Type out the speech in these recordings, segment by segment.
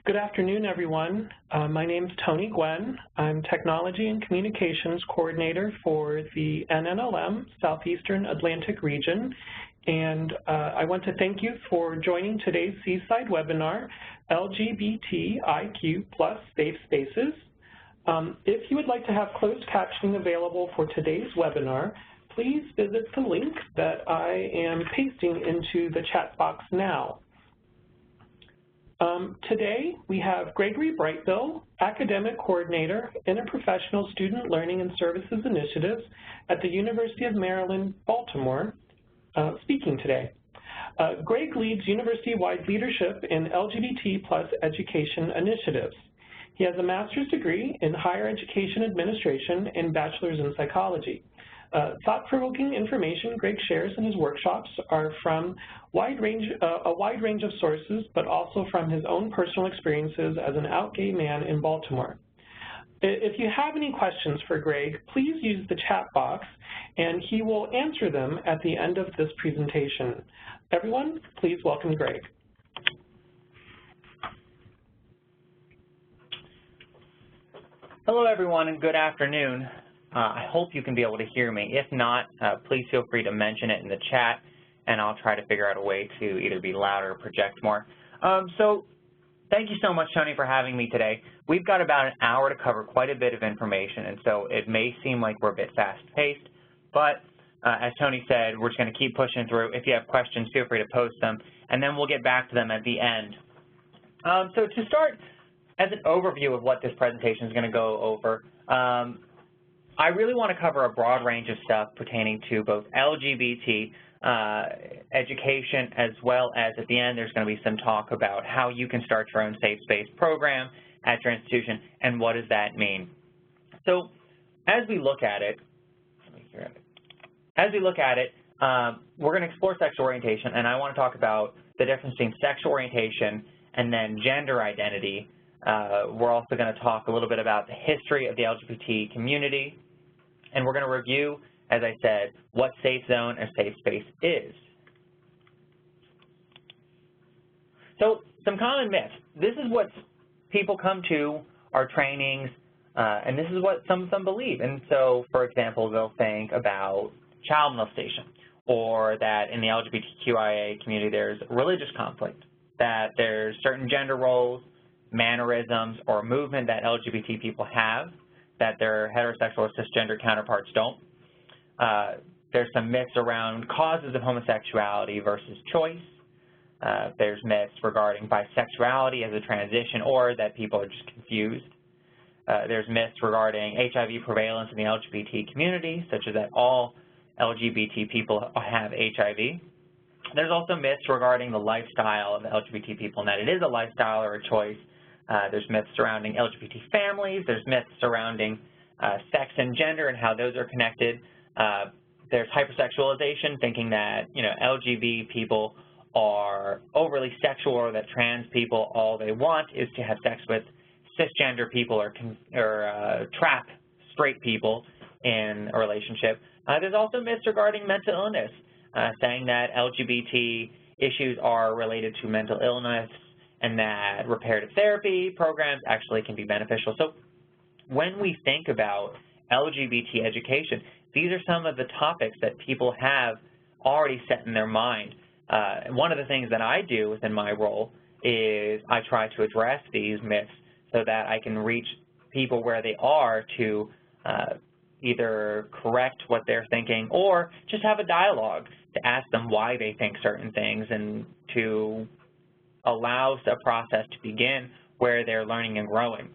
Good afternoon, everyone. My name is Tony Gwen. I'm Technology and Communications Coordinator for the NNLM Southeastern Atlantic Region, and I want to thank you for joining today's SEAside webinar, LGBTIQ plus Safe Spaces. If you would like to have closed captioning available for today's webinar, please visit the link that I am pasting into the chat box now. Today, we have Gregory Brightbill, Academic Coordinator, Interprofessional Student Learning and Services Initiatives at the University of Maryland, Baltimore, speaking today. Greg leads university-wide leadership in LGBT plus education initiatives. He has a master's degree in higher education administration and bachelor's in psychology. Thought-provoking information Greg shares in his workshops are from a wide range of sources, but also from his own personal experiences as an out gay man in Baltimore. If you have any questions for Greg, please use the chat box, and he will answer them at the end of this presentation. Everyone, please welcome Greg. Hello, everyone, and good afternoon. I hope you can be able to hear me. If not, please feel free to mention it in the chat, and I'll try to figure out a way to either be louder or project more. So thank you so much, Tony, for having me today. We've got about an hour to cover quite a bit of information, and so it may seem like we're a bit fast-paced, but as Tony said, we're just going to keep pushing through. If you have questions, feel free to post them, and then we'll get back to them at the end. So to start, as an overview of what this presentation is going to go over, I really want to cover a broad range of stuff pertaining to both LGBT education, as well as at the end there's going to be some talk about how you can start your own safe space program at your institution and what does that mean. So as we look at it, we're going to explore sexual orientation, and I want to talk about the difference between sexual orientation and then gender identity. We're also going to talk a little bit about the history of the LGBT community, and we're going to review, as I said, what safe zone or safe space is. So some common myths. This is what people come to our trainings, and this is what some of them believe. And so, for example, they'll think about child molestation, or that in the LGBTQIA community there's religious conflict, that there's certain gender roles, mannerisms, or movement that LGBT people have that their heterosexual or cisgender counterparts don't. There's some myths around causes of homosexuality versus choice. There's myths regarding bisexuality as a transition, or that people are just confused. There's myths regarding HIV prevalence in the LGBT community, such as that all LGBT people have HIV. There's also myths regarding the lifestyle of LGBT people, and that it is a lifestyle or a choice. There's myths surrounding LGBT families. There's myths surrounding sex and gender and how those are connected. There's hypersexualization, thinking that LGBT people are overly sexual, or that trans people, all they want is to have sex with cisgender people or trap straight people in a relationship. There's also myths regarding mental illness, saying that LGBT issues are related to mental illness, and that reparative therapy programs actually can be beneficial. So when we think about LGBT education, these are some of the topics that people have already set in their mind. One of the things that I do within my role is I try to address these myths so that I can reach people where they are to either correct what they're thinking, or just have a dialogue to ask them why they think certain things, and to allows a process to begin where they're learning and growing.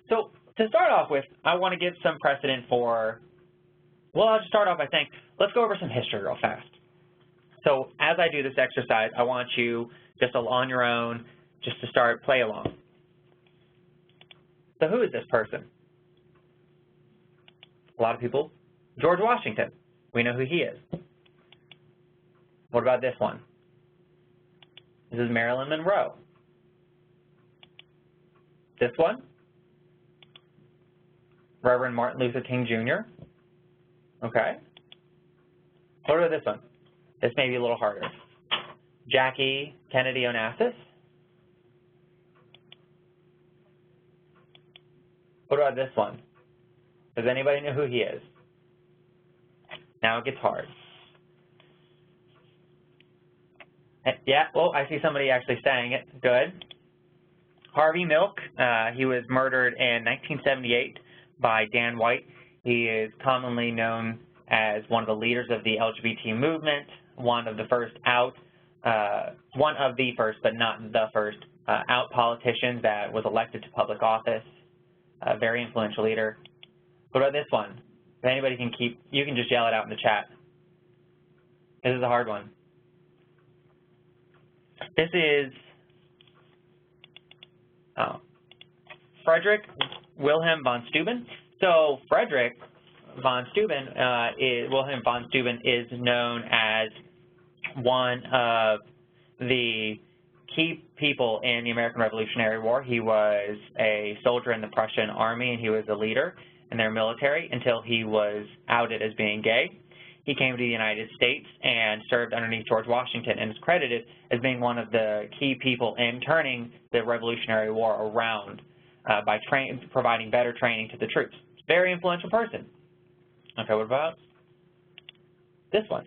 So to start off with, I want to give some precedent for, well, I'll just start off by saying, let's go over some history real fast. So as I do this exercise, I want you just on your own, just to start, play along. So who is this person? A lot of people, George Washington. We know who he is. What about this one? This is Marilyn Monroe. This one? Reverend Martin Luther King Jr. Okay. What about this one? This may be a little harder. Jackie Kennedy Onassis. What about this one? Does anybody know who he is? Now it gets hard. Yeah, well, I see somebody actually saying it. Good. Harvey Milk, he was murdered in 1978 by Dan White. He is commonly known as one of the leaders of the LGBT movement, one of the first, but not the first, out politicians that was elected to public office. A very influential leader. What about this one? If anybody can you can just yell it out in the chat. This is a hard one. This is Frederick Wilhelm von Steuben. So Wilhelm von Steuben is known as one of the key people in the American Revolutionary War. He was a soldier in the Prussian army, and he was a leader in their military until he was outed as being gay. He came to the United States and served underneath George Washington and is credited as being one of the key people in turning the Revolutionary War around by providing better training to the troops. Very influential person. Okay, what about this one?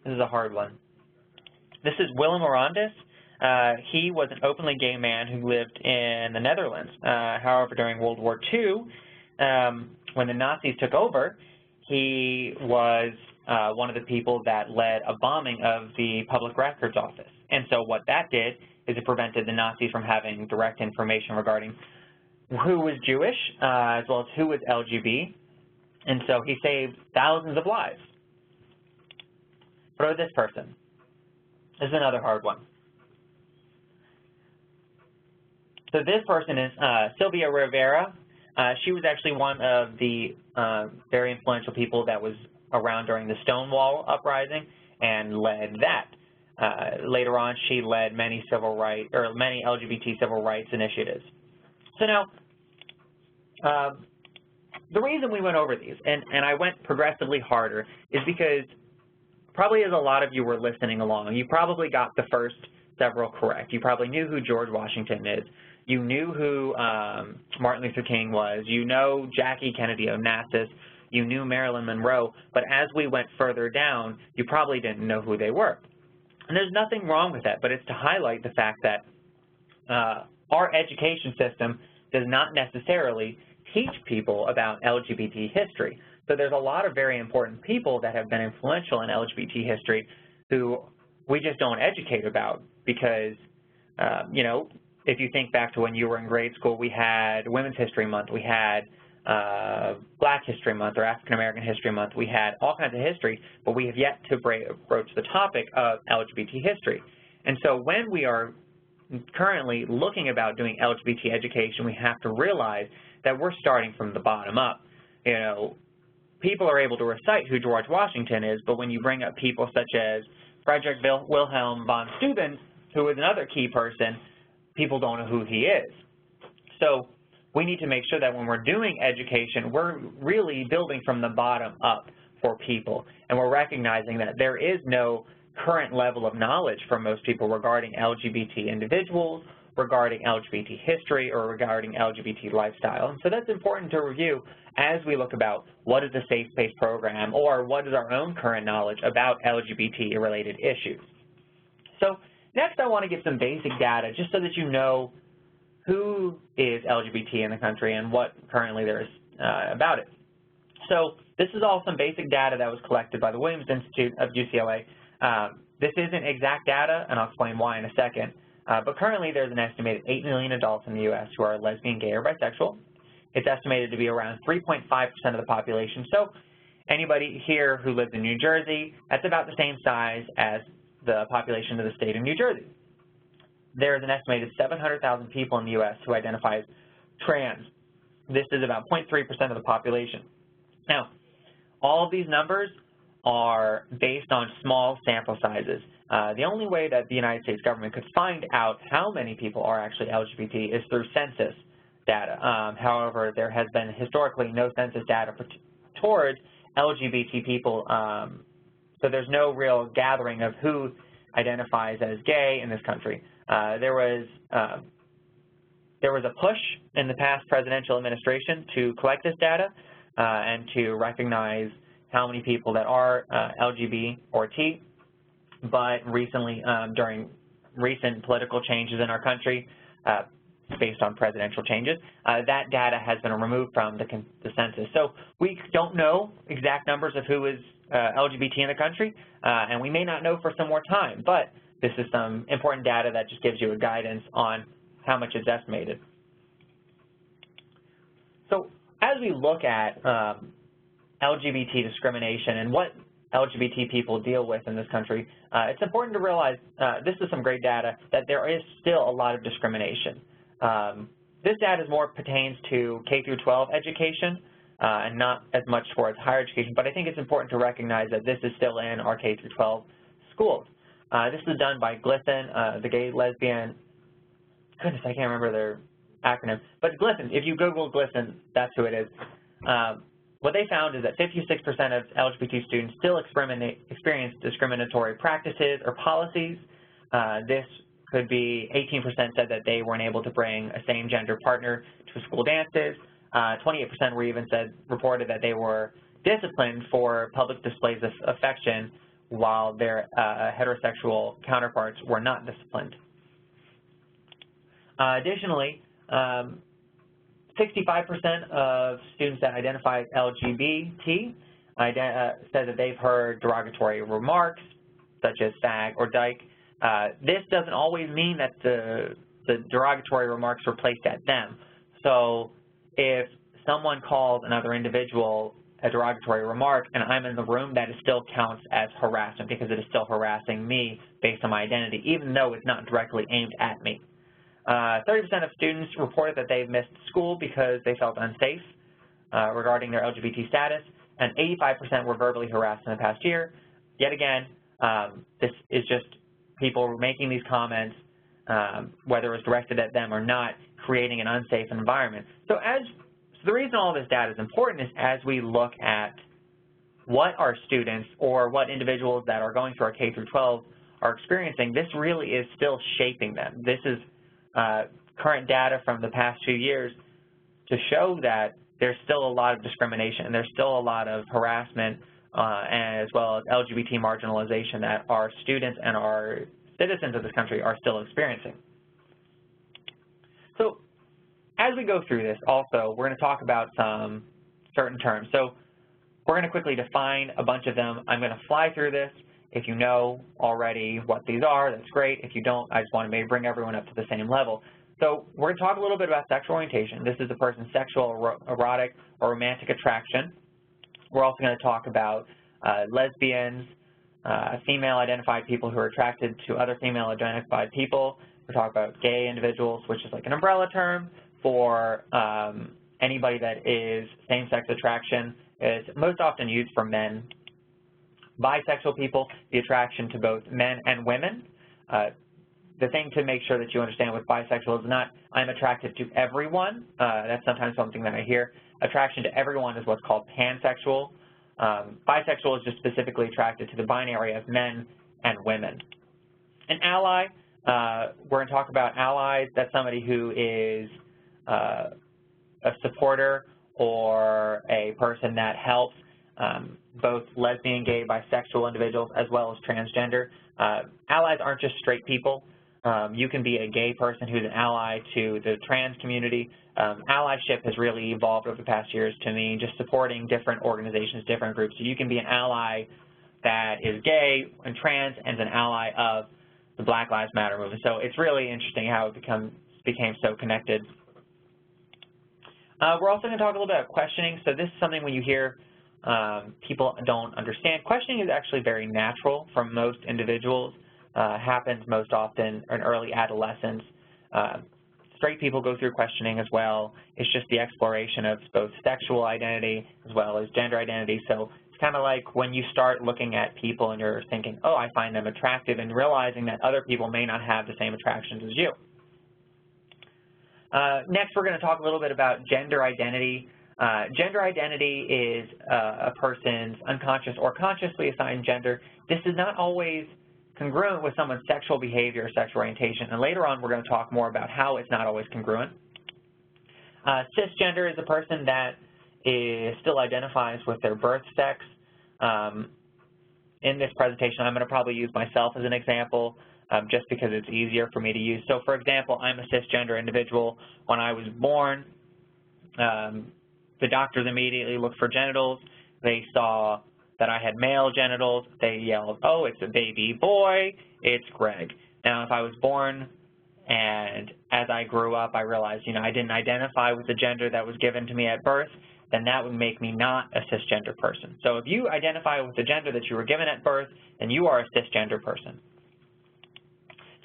This is a hard one. This is Willem Orandus. He was an openly gay man who lived in the Netherlands. However, during World War II, when the Nazis took over, he was one of the people that led a bombing of the Public Records Office. And so what that did is it prevented the Nazis from having direct information regarding who was Jewish, as well as who was LGBT. And so he saved thousands of lives. What about this person? This is another hard one. So this person is Sylvia Rivera. She was actually one of the very influential people that was around during the Stonewall uprising and led that. Later on, she led many LGBT civil rights initiatives. So now, the reason we went over these, and I went progressively harder, is because probably as a lot of you were listening along, you probably got the first several correct. You probably knew who George Washington is. You knew who Martin Luther King was. You know Jackie Kennedy Onassis. You knew Marilyn Monroe. But as we went further down, you probably didn't know who they were. And there's nothing wrong with that, but it's to highlight the fact that our education system does not necessarily teach people about LGBT history. So there's a lot of very important people that have been influential in LGBT history who we just don't educate about because, you know, if you think back to when you were in grade school, we had Women's History Month, we had Black History Month or African American History Month, we had all kinds of history, but we have yet to broach the topic of LGBT history. And so when we are currently looking about doing LGBT education, we have to realize that we're starting from the bottom up. You know, people are able to recite who George Washington is, but when you bring up people such as Frederick Wilhelm von Steuben, who is another key person, people don't know who he is. So we need to make sure that when we're doing education, we're really building from the bottom up for people, and we're recognizing that there is no current level of knowledge for most people regarding LGBT individuals, regarding LGBT history, or regarding LGBT lifestyle. And so that's important to review as we look about what is the Safe Space program or what is our own current knowledge about LGBT-related issues. So next I want to give some basic data just so that you know who is LGBT in the country and what currently there is about it. So this is all some basic data that was collected by the Williams Institute of UCLA. This isn't exact data, and I'll explain why in a second. But currently there's an estimated 8 million adults in the U.S. who are lesbian, gay, or bisexual. It's estimated to be around 3.5% of the population. So anybody here who lives in New Jersey, that's about the same size as the population of the state of New Jersey. There's an estimated 700,000 people in the U.S. who identify as trans. This is about 0.3% of the population. Now, all of these numbers are based on small sample sizes. The only way that the United States government could find out how many people are actually LGBT is through census data. However, there has been historically no census data towards LGBT people So there's no real gathering of who identifies as gay in this country. There was a push in the past presidential administration to collect this data and to recognize how many people that are LGBT or T, but recently, during recent political changes in our country, based on presidential changes, that data has been removed from the census. So we don't know exact numbers of who is LGBT in the country, and we may not know for some more time, but this is some important data that just gives you a guidance on how much it's estimated. So as we look at LGBT discrimination and what LGBT people deal with in this country, it's important to realize, this is some great data, that there is still a lot of discrimination. This data more pertains to K through 12 education and not as much towards higher education, but I think it's important to recognize that this is still in our K through 12 schools. This is done by GLSEN, the Gay, Lesbian, goodness, I can't remember their acronym, but GLSEN, if you Google GLSEN, that's who it is. What they found is that 56% of LGBT students still experience discriminatory practices or policies. This could be 18% said that they weren't able to bring a same-gender partner to school dances. 28% were even reported that they were disciplined for public displays of affection while their heterosexual counterparts were not disciplined. Additionally, 65% of students that identify as LGBT said that they've heard derogatory remarks, such as fag or dyke. This doesn't always mean that the derogatory remarks were placed at them. So if someone calls another individual a derogatory remark and I'm in the room, that still counts as harassment because it is still harassing me based on my identity, even though it's not directly aimed at me. 30% of students reported that they've missed school because they felt unsafe regarding their LGBT status, and 85% were verbally harassed in the past year. Yet again, this is just people making these comments, whether it was directed at them or not, creating an unsafe environment. So the reason all this data is important is as we look at what our students or what individuals that are going through our K through 12 are experiencing, this really is still shaping them. This is current data from the past few years to show that there's still a lot of discrimination and there's still a lot of harassment as well as LGBT marginalization that our students and our citizens of this country are still experiencing. So as we go through this also, we're going to talk about some certain terms. So we're going to quickly define a bunch of them. I'm going to fly through this. If you know already what these are, that's great. If you don't, I just want to maybe bring everyone up to the same level. So we're going to talk a little bit about sexual orientation. This is a person's sexual, erotic, or romantic attraction. We're also going to talk about lesbians, female-identified people who are attracted to other female-identified people. We're talking about gay individuals, which is like an umbrella term for anybody that is same-sex attraction. It's most often used for men. Bisexual people, the attraction to both men and women. The thing to make sure that you understand with bisexual is not I'm attracted to everyone. That's sometimes something that I hear. Attraction to everyone is what's called pansexual. Bisexual is just specifically attracted to the binary of men and women. An ally, we're going to talk about allies. That's somebody who is a supporter or a person that helps both lesbian, gay, bisexual individuals as well as transgender. Allies aren't just straight people. You can be a gay person who's an ally to the trans community. Allyship has really evolved over the past years to mean just supporting different organizations, different groups. So you can be an ally that is gay and trans and an ally of the Black Lives Matter movement. So it's really interesting how it became so connected. We're also going to talk a little bit about questioning. So this is something when you hear people don't understand. Questioning is actually very natural for most individuals. Happens most often in early adolescence. Straight people go through questioning as well. It's just the exploration of both sexual identity as well as gender identity. So it's kind of like when you start looking at people and you're thinking, oh, I find them attractive, and realizing that other people may not have the same attractions as you. Next, we're going to talk a little bit about gender identity. Gender identity is a person's unconscious or consciously assigned gender. This is not always congruent with someone's sexual behavior or sexual orientation, and later on we're going to talk more about how it's not always congruent. Cisgender is a person that still identifies with their birth sex. In this presentation, I'm going to probably use myself as an example just because it's easier for me to use. So, for example, I'm a cisgender individual. When I was born, the doctors immediately looked for genitals. They saw that I had male genitals. They yelled, "Oh, it's a baby boy, it's Greg." Now, if I was born and as I grew up I realized, I didn't identify with the gender that was given to me at birth, then that would make me not a cisgender person. So if you identify with the gender that you were given at birth, then you are a cisgender person.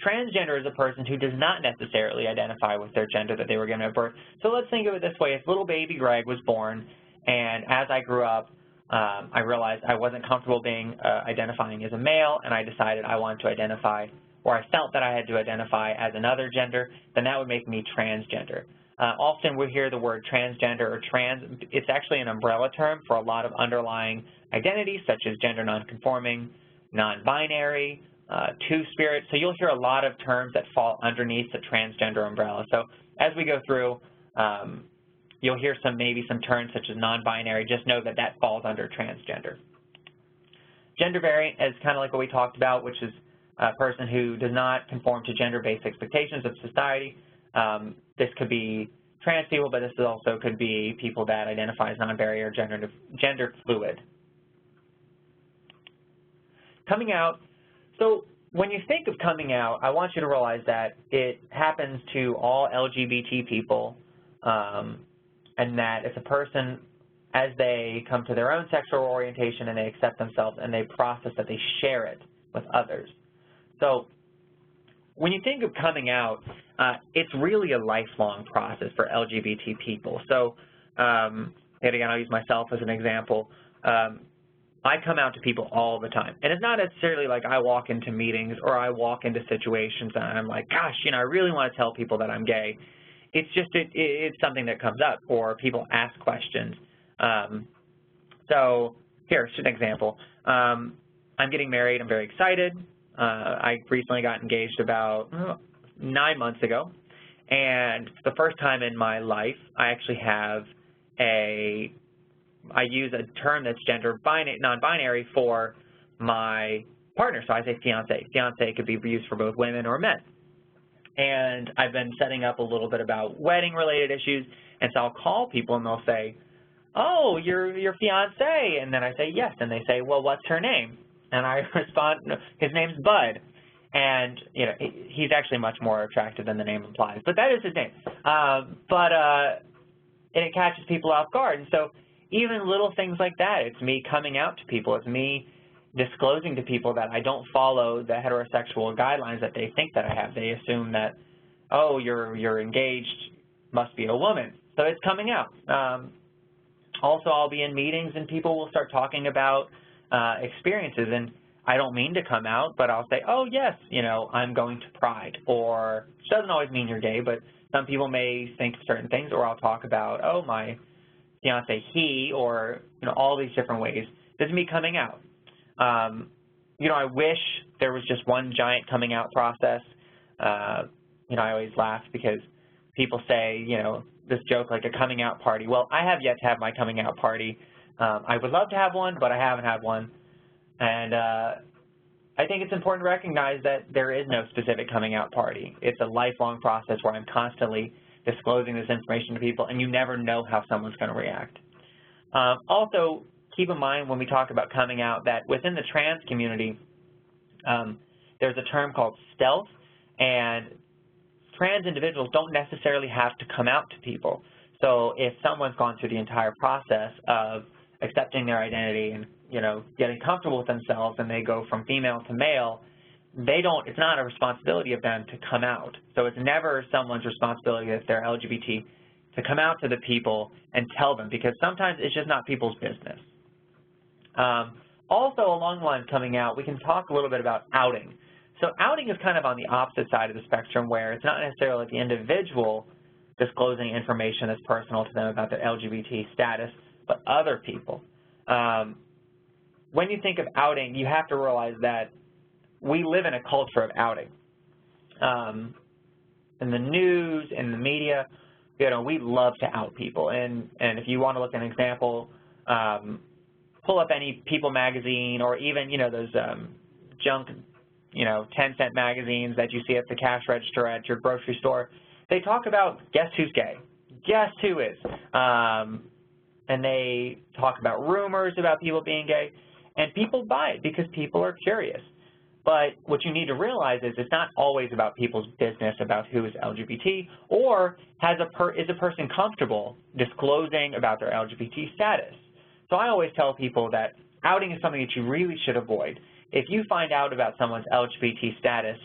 Transgender is a person who does not necessarily identify with their gender that they were given at birth. So let's think of it this way. If little baby Greg was born, and as I grew up, I realized I wasn't comfortable identifying as a male, and I decided I wanted to identify, or I felt that I had to identify as another gender, then that would make me transgender. Often we hear the word transgender or trans. It's actually an umbrella term for a lot of underlying identities, such as gender nonconforming, non-binary, two-spirit. So you'll hear a lot of terms that fall underneath the transgender umbrella. So as we go through, you'll hear maybe some terms such as non-binary. Just know that that falls under transgender. Gender variant is kind of like what we talked about, which is a person who does not conform to gender-based expectations of society. This could be trans people, but this also could be people that identify as non-binary or gender fluid. Coming out. So when you think of coming out, I want you to realize that it happens to all LGBT people, and that it's a person as they come to their own sexual orientation and they accept themselves and they process that, they share it with others. So when you think of coming out, it's really a lifelong process for LGBT people. So, and again, I'll use myself as an example. I come out to people all the time. And it's not necessarily like I walk into meetings or I walk into situations and I'm like, gosh, I really want to tell people that I'm gay. It's just, it's something that comes up, or people ask questions. So here's an example. I'm getting married. I'm very excited. I recently got engaged about 9 months ago, and the first time in my life I actually have I use a term that's gender non-binary for my partner, so I say fiancé. Fiancé could be used for both women or men. And I've been setting up a little bit about wedding-related issues, and so I'll call people and they'll say, "Oh, your fiancé," and then I say, "Yes," and they say, "Well, what's her name?" And I respond, "His name's Bud." And he's actually much more attractive than the name implies, but that is his name. And it catches people off guard. And so even little things like that, it's me coming out to people, it's me disclosing to people that I don't follow the heterosexual guidelines that they think that I have. They assume that, oh, you're engaged, must be a woman. So it's coming out. Also, I'll be in meetings and people will start talking about experiences, and I don't mean to come out, but I'll say, oh, yes, I'm going to Pride, or it doesn't always mean you're gay, but some people may think certain things, or I'll talk about, oh, my fiance, he, or, all these different ways. This is me coming out. I wish there was just one giant coming out process. I always laugh because people say, this joke like a coming out party. Well, I have yet to have my coming out party. I would love to have one, but I haven't had one. And I think it's important to recognize that there is no specific coming out party. It's a lifelong process where I'm constantly disclosing this information to people, and you never know how someone's going to react. Also, keep in mind when we talk about coming out that within the trans community, there's a term called stealth, and trans individuals don't necessarily have to come out to people. So if someone's gone through the entire process of accepting their identity and getting comfortable with themselves, and they go from female to male, it's not a responsibility of them to come out. So it's never someone's responsibility if they're LGBT to come out to the people and tell them, because sometimes it's just not people's business. Also, along the line of coming out, we can talk a little bit about outing. So outing is kind of on the opposite side of the spectrum, where it's not necessarily the individual disclosing information that's personal to them about their LGBT status, but other people. When you think of outing, you have to realize that we live in a culture of outing. In the news, in the media, we love to out people. And if you want to look at an example, pull up any People magazine or even, those junk, 10-cent magazines that you see at the cash register at your grocery store. They talk about guess who's gay, guess who is, and they talk about rumors about people being gay, and people buy it because people are curious. But what you need to realize is it's not always about people's business about who is LGBT, or is a person comfortable disclosing about their LGBT status. So I always tell people that outing is something that you really should avoid. If you find out about someone's LGBT status,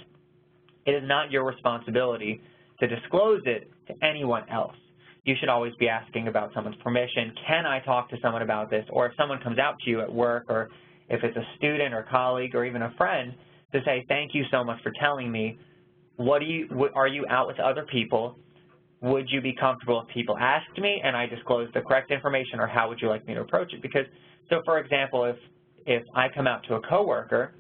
it is not your responsibility to disclose it to anyone else. You should always be asking about someone's permission. Can I talk to someone about this? Or if someone comes out to you at work, or if it's a student or colleague or even a friend, to say, thank you so much for telling me. Are you out with other people? Would you be comfortable if people asked me and I disclosed the correct information, or how would you like me to approach it? Because, so for example, if I come out to a coworker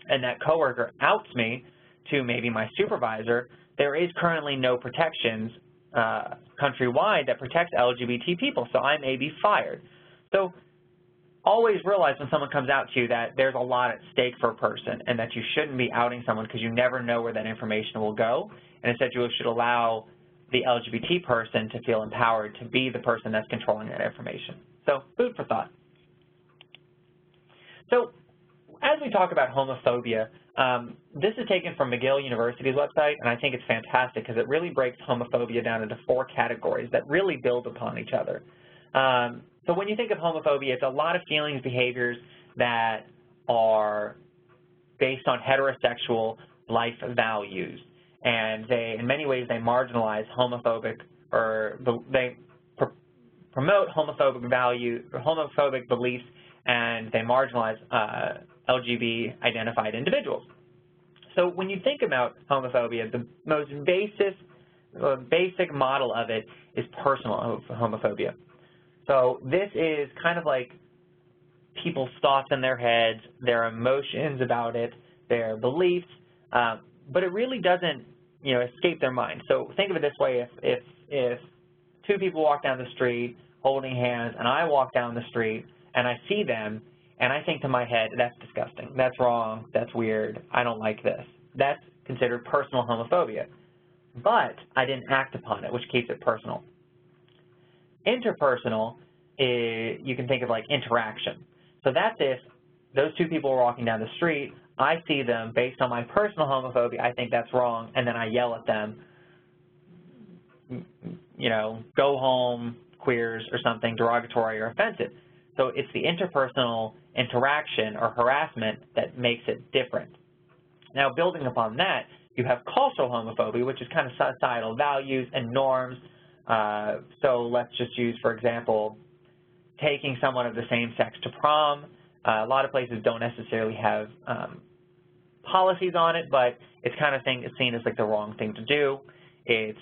and that coworker outs me to maybe my supervisor, there is currently no protections countrywide that protects LGBT people, so I may be fired. So always realize when someone comes out to you that there's a lot at stake for a person, and that you shouldn't be outing someone because you never know where that information will go, and instead you should allow the LGBT person to feel empowered to be the person that's controlling that information. So food for thought. So as we talk about homophobia, this is taken from McGill University's website, and I think it's fantastic because it really breaks homophobia down into 4 categories that really build upon each other. So when you think of homophobia, it's a lot of feelings, behaviors that are based on heterosexual life values, and in many ways they marginalize homophobic, or they promote homophobic value or homophobic beliefs, and they marginalize LGBT identified individuals. So when you think about homophobia, the most basic model of it is personal homophobia. So this is kind of like people's thoughts in their heads, their emotions about it, their beliefs, but it really doesn't, escape their mind. So think of it this way: if 2 people walk down the street holding hands, and I walk down the street and I see them, and I think to my head, that's disgusting, that's wrong, that's weird, I don't like this. That's considered personal homophobia. But I didn't act upon it, which keeps it personal. Interpersonal, you can think of like interaction. So that's if those 2 people are walking down the street, I see them, based on my personal homophobia, I think that's wrong, and then I yell at them, go home, queers, or something derogatory or offensive. So it's the interpersonal interaction or harassment that makes it different. Now, building upon that, you have cultural homophobia, which is kind of societal values and norms. So let's just use, for example, taking someone of the same sex to prom. A lot of places don't necessarily have policies on it, but it's kind of seen as like the wrong thing to do. It's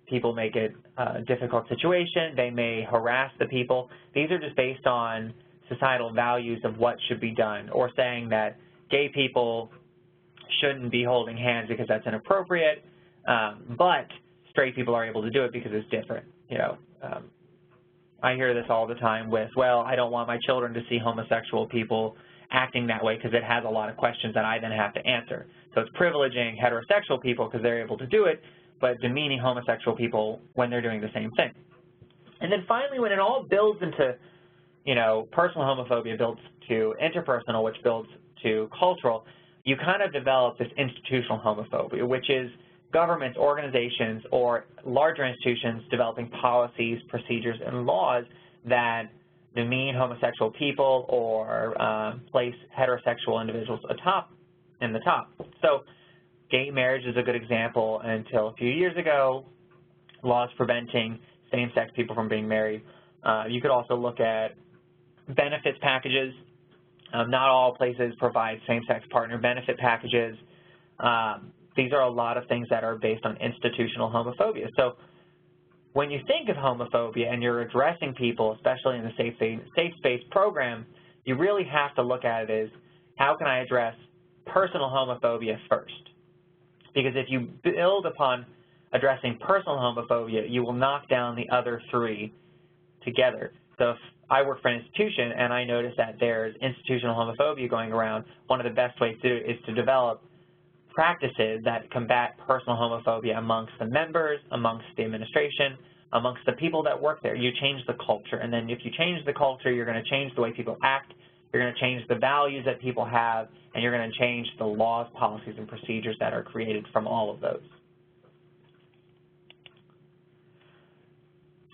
people make it a difficult situation. They may harass the people. These are just based on societal values of what should be done, or saying that gay people shouldn't be holding hands because that's inappropriate, but straight people are able to do it because it's different. I hear this all the time with, well, I don't want my children to see homosexual people acting that way because it has a lot of questions that I then have to answer. So it's privileging heterosexual people because they're able to do it, but demeaning homosexual people when they're doing the same thing. And then finally, when it all builds into, personal homophobia builds to interpersonal, which builds to cultural, you kind of develop this institutional homophobia, which is governments, organizations, or larger institutions developing policies, procedures, and laws that demean homosexual people or place heterosexual individuals in the top. So gay marriage is a good example. Until a few years ago, laws preventing same-sex people from being married. You could also look at benefits packages. Not all places provide same-sex partner benefit packages. These are a lot of things that are based on institutional homophobia. So when you think of homophobia and you're addressing people, especially in the Safe Space program, you really have to look at it as, how can I address personal homophobia first? Because if you build upon addressing personal homophobia, you will knock down the other three together. So if I work for an institution and I notice that there's institutional homophobia going around, one of the best ways to do it is to develop practices that combat personal homophobia amongst the members, amongst the administration, amongst the people that work there. You change the culture, and then if you change the culture, you're going to change the way people act, you're going to change the values that people have, and you're going to change the laws, policies, and procedures that are created from all of those.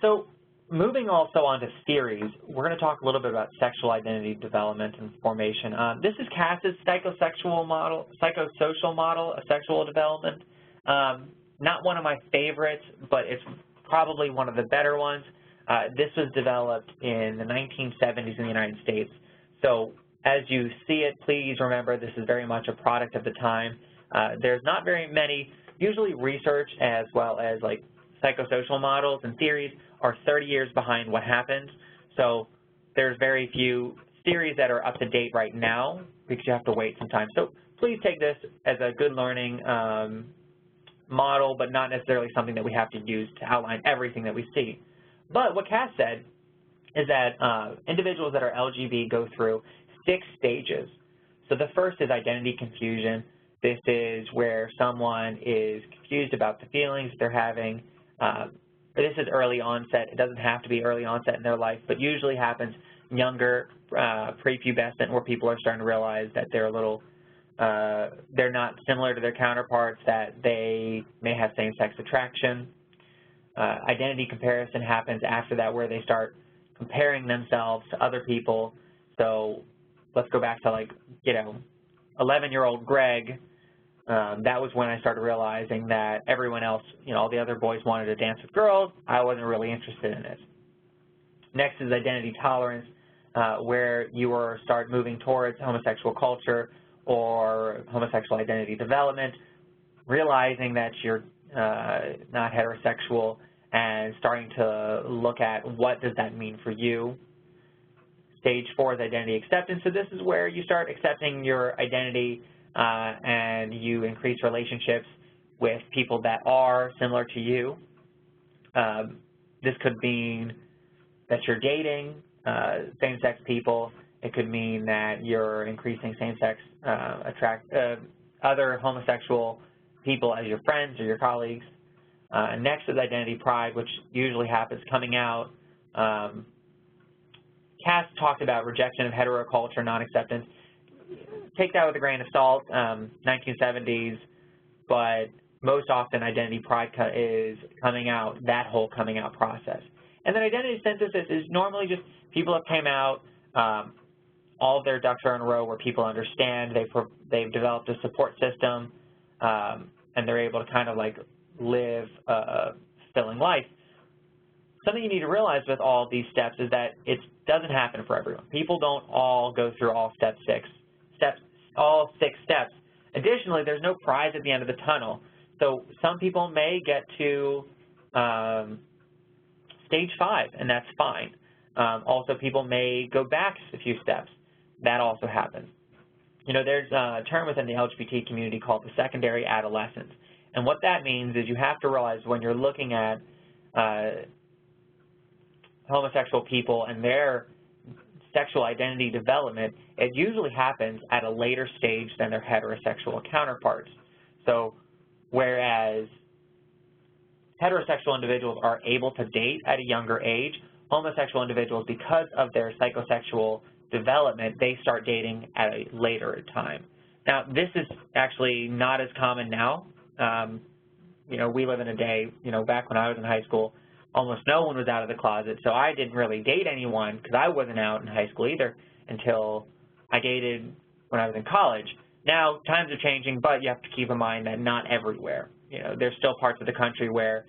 So moving also on to theories, we're going to talk a little bit about sexual identity development and formation. This is Cass's psychosocial model of sexual development. Not one of my favorites, but it's probably one of the better ones. This was developed in the 1970s in the United States. So as you see it, please remember this is very much a product of the time. There's not very many, usually research as well as like psychosocial models and theories are 30 years behind what happens. So there's very few theories that are up to date right now because you have to wait some time. So please take this as a good learning model, but not necessarily something that we have to use to outline everything that we see. But what Cass said is that individuals that are LGBT go through 6 stages. So the first is identity confusion. This is where someone is confused about the feelings they're having. This is early onset. It doesn't have to be early onset in their life, but usually happens younger, prepubescent, where people are starting to realize that they're a little, they're not similar to their counterparts, that they may have same-sex attraction. Identity comparison happens after that, where they start comparing themselves to other people. So let's go back to, like, 11-year-old Greg. That was when I started realizing that everyone else, all the other boys wanted to dance with girls. I wasn't really interested in it. Next is identity tolerance, where you start moving towards homosexual culture or homosexual identity development, realizing that you're not heterosexual and starting to look at what does that mean for you. Stage 4 is identity acceptance. So this is where you start accepting your identity and you increase relationships with people that are similar to you. This could mean that you're dating same-sex people. It could mean that you're increasing same-sex other homosexual people as your friends or your colleagues. Next is identity pride, which usually happens coming out. Cass talked about rejection of heteroculture, non-acceptance. Take that with a grain of salt, 1970s, but most often identity pride is coming out, that whole coming out process. And then identity synthesis is normally just people have came out, all of their ducks are in a row where people understand, they've developed a support system, and they're able to kind of like live a fulfilling life. Something you need to realize with all of these steps is that it doesn't happen for everyone. People don't all go through all all 6 steps. Additionally, there's no prize at the end of the tunnel. So some people may get to stage 5, and that's fine. Also, people may go back a few steps. That also happens. There's a term within the LGBT community called the secondary adolescence. And what that means is you have to realize when you're looking at homosexual people and their sexual identity development, it usually happens at a later stage than their heterosexual counterparts. So whereas heterosexual individuals are able to date at a younger age, homosexual individuals, because of their psychosexual development, they start dating at a later time. Now, this is actually not as common now. We live in a day, back when I was in high school, almost no one was out of the closet, so I didn't really date anyone because I wasn't out in high school either until I dated when I was in college. Now, times are changing, but you have to keep in mind that not everywhere. There's still parts of the country where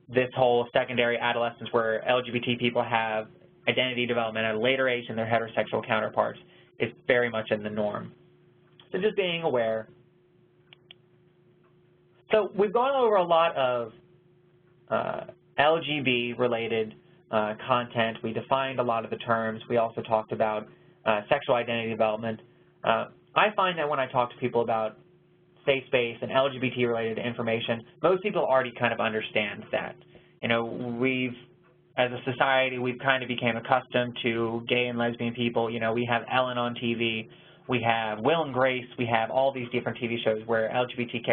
this whole secondary adolescence where LGBT people have identity development at a later age than their heterosexual counterparts is very much in the norm. So just being aware. So we've gone over a lot of LGB-related content. We defined a lot of the terms. We also talked about sexual identity development. I find that when I talk to people about safe space and LGBT-related information, most people already kind of understand that. You know, as a society, we've kind of became accustomed to gay and lesbian people. You know, we have Ellen on TV, we have Will and Grace, we have all these different TV shows where LGBT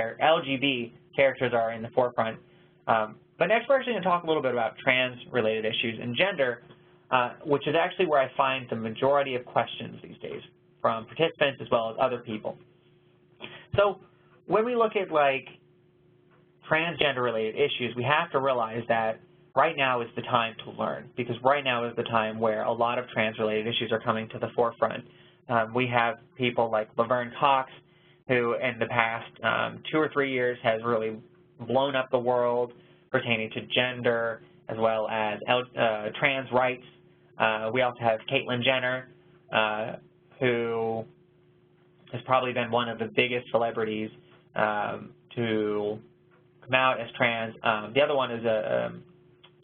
characters are in the forefront. But next we're actually going to talk a little bit about trans-related issues and gender, which is actually where I find the majority of questions these days from participants as well as other people. So when we look at like transgender-related issues, we have to realize that right now is the time to learn, because right now is the time where a lot of trans-related issues are coming to the forefront. We have people like Laverne Cox, who in the past 2 or 3 years has really blown up the world pertaining to gender as well as trans rights. We also have Caitlyn Jenner, who has probably been one of the biggest celebrities to come out as trans. The other one is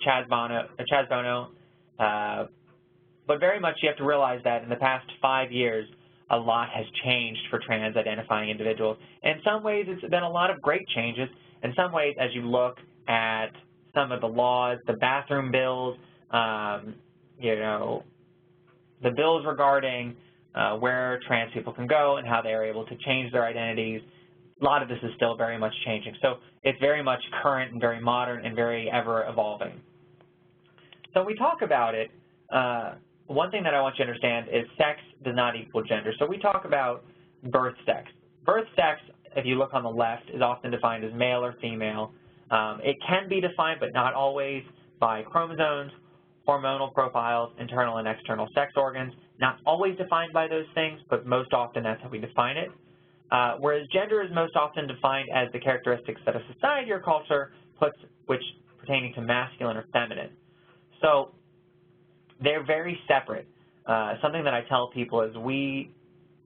Chaz Bono. But very much you have to realize that in the past 5 years, a lot has changed for trans-identifying individuals. In some ways, it's been a lot of great changes. In some ways, as you look at some of the laws, the bathroom bills, you know, the bills regarding where trans people can go and how they are able to change their identities, a lot of this is still very much changing. So it's very much current and very modern and very ever-evolving. So when we talk about it, one thing that I want you to understand is sex does not equal gender. So we talk about birth sex. Birth sex, if you look on the left, is often defined as male or female. It can be defined, but not always, by chromosomes, hormonal profiles, internal and external sex organs. Not always defined by those things, but most often that's how we define it. Whereas gender is most often defined as the characteristics that a society or culture puts, which pertaining to masculine or feminine. So they're very separate. Something that I tell people is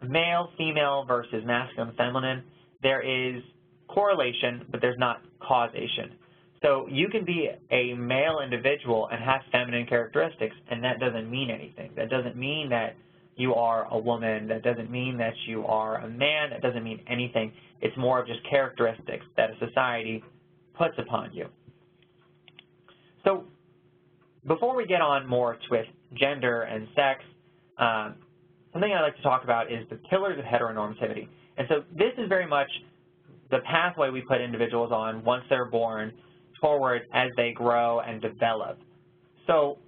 male, female versus masculine, feminine, there is correlation, but there's not causation. So you can be a male individual and have feminine characteristics, and that doesn't mean anything. That doesn't mean that you are a woman. That doesn't mean that you are a man. That doesn't mean anything. It's more of just characteristics that a society puts upon you. So before we get on more with gender and sex, something I'd like to talk about is the pillars of heteronormativity. And so this is very much the pathway we put individuals on once they're born forward as they grow and develop. So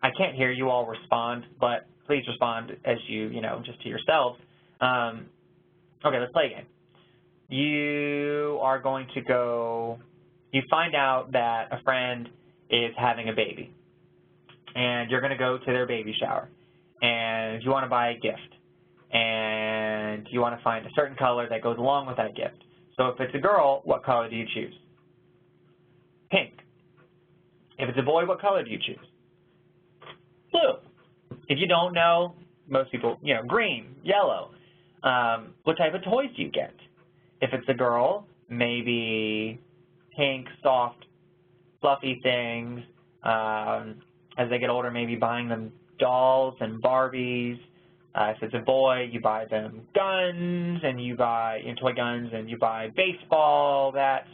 I can't hear you all respond, but please respond as you know, just to yourselves. Okay, let's play again. You are going to go, you find out that a friend is having a baby, and you're going to go to their baby shower, and you want to buy a gift, and you want to find a certain color that goes along with that gift. So if it's a girl, what color do you choose? Pink. If it's a boy, what color do you choose? Blue. If you don't know, most people, you know, green, yellow. What type of toys do you get? If it's a girl, maybe pink, soft, fluffy things. As they get older, maybe buying them dolls and Barbies. If it's a boy, you buy them guns, and you buy toy guns, and you buy baseball bats.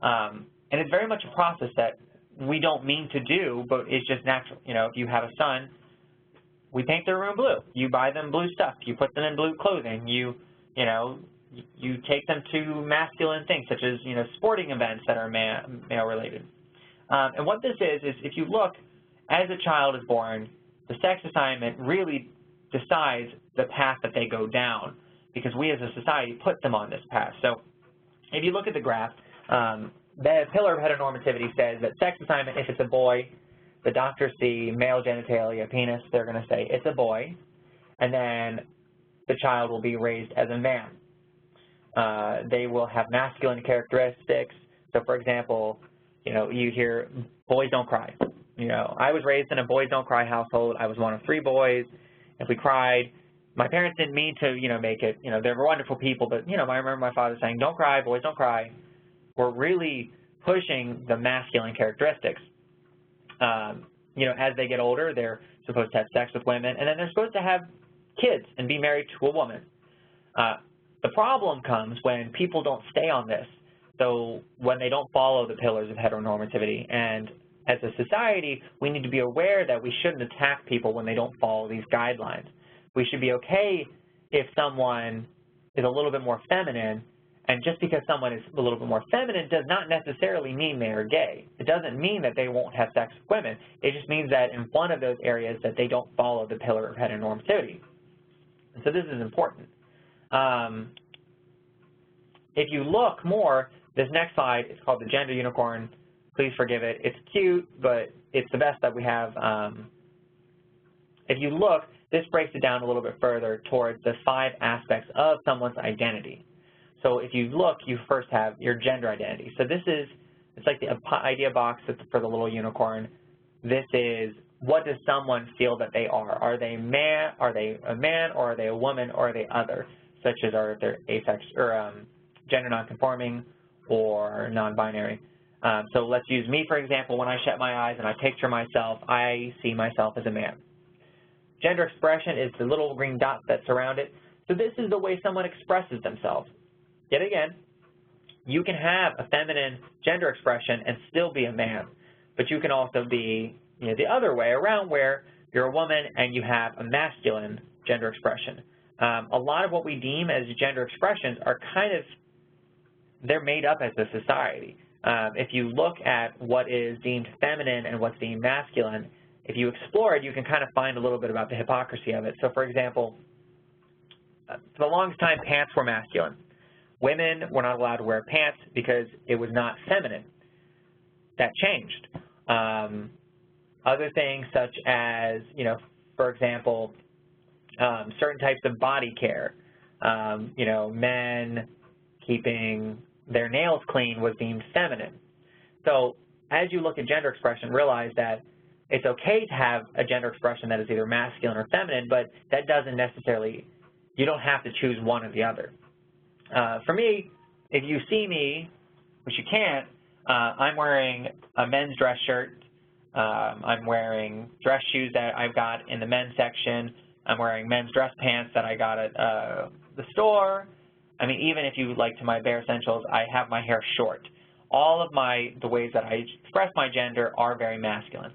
And it's very much a process that we don't mean to do, but it's just natural. You know, if you have a son, we paint their room blue. You buy them blue stuff. You put them in blue clothing. You take them to masculine things, such as, you know, sporting events that are male-related. And what this is if you look, as a child is born, the sex assignment really decides the path that they go down, because we as a society put them on this path. So if you look at the graph, the pillar of heteronormativity says that sex assignment, if it's a boy, the doctors see male genitalia, penis, they're going to say it's a boy, and then the child will be raised as a man. They will have masculine characteristics. So, for example, you know, you hear boys don't cry. You know, I was raised in a boys don't cry household. I was one of 3 boys. If we cried, my parents didn't mean to, you know, make it, you know, they were wonderful people, but, you know, I remember my father saying, don't cry, boys don't cry. We're really pushing the masculine characteristics. You know, as they get older, they're supposed to have sex with women, and then they're supposed to have kids and be married to a woman. The problem comes when people don't stay on this, so when they don't follow the pillars of heteronormativity. And as a society, we need to be aware that we shouldn't attack people when they don't follow these guidelines. We should be okay if someone is a little bit more feminine, and just because someone is a little bit more feminine does not necessarily mean they are gay. It doesn't mean that they won't have sex with women. It just means that in one of those areas that they don't follow the pillar of heteronormativity. And so this is important. If you look more, this next slide is called the gender unicorn. Please forgive it. It's cute, but it's the best that we have. If you look, this breaks it down a little bit further towards the 5 aspects of someone's identity. So if you look, you first have your gender identity. So this is, it's like the idea box for the little unicorn. This is, what does someone feel that they are? Are they a man, or are they a woman, or are they other? Such as are they asexual, or gender nonconforming, or non-binary. So let's use me, for example. When I shut my eyes and I picture myself, I see myself as a man. Gender expression is the little green dots that surround it. So this is the way someone expresses themselves. Yet again, you can have a feminine gender expression and still be a man, but you can also be, you know, the other way around, where you're a woman and you have a masculine gender expression. A lot of what we deem as gender expressions are kind of, they're made up as a society. If you look at what is deemed feminine and what's deemed masculine, if you explore it, you can kind of find a little bit about the hypocrisy of it. So for example, for the longest time, pants were masculine. Women were not allowed to wear pants because it was not feminine. That changed. Other things such as, you know, for example, certain types of body care. You know, men keeping their nails clean was deemed feminine. So as you look at gender expression, realize that it's okay to have a gender expression that is either masculine or feminine, but that doesn't necessarily, you don't have to choose one or the other. For me, if you see me, which you can't, I'm wearing a men's dress shirt. I'm wearing dress shoes that I've got in the men's section. I'm wearing men's dress pants that I got at the store. I mean, even if you like to my bare essentials, I have my hair short. All of the ways that I express my gender are very masculine.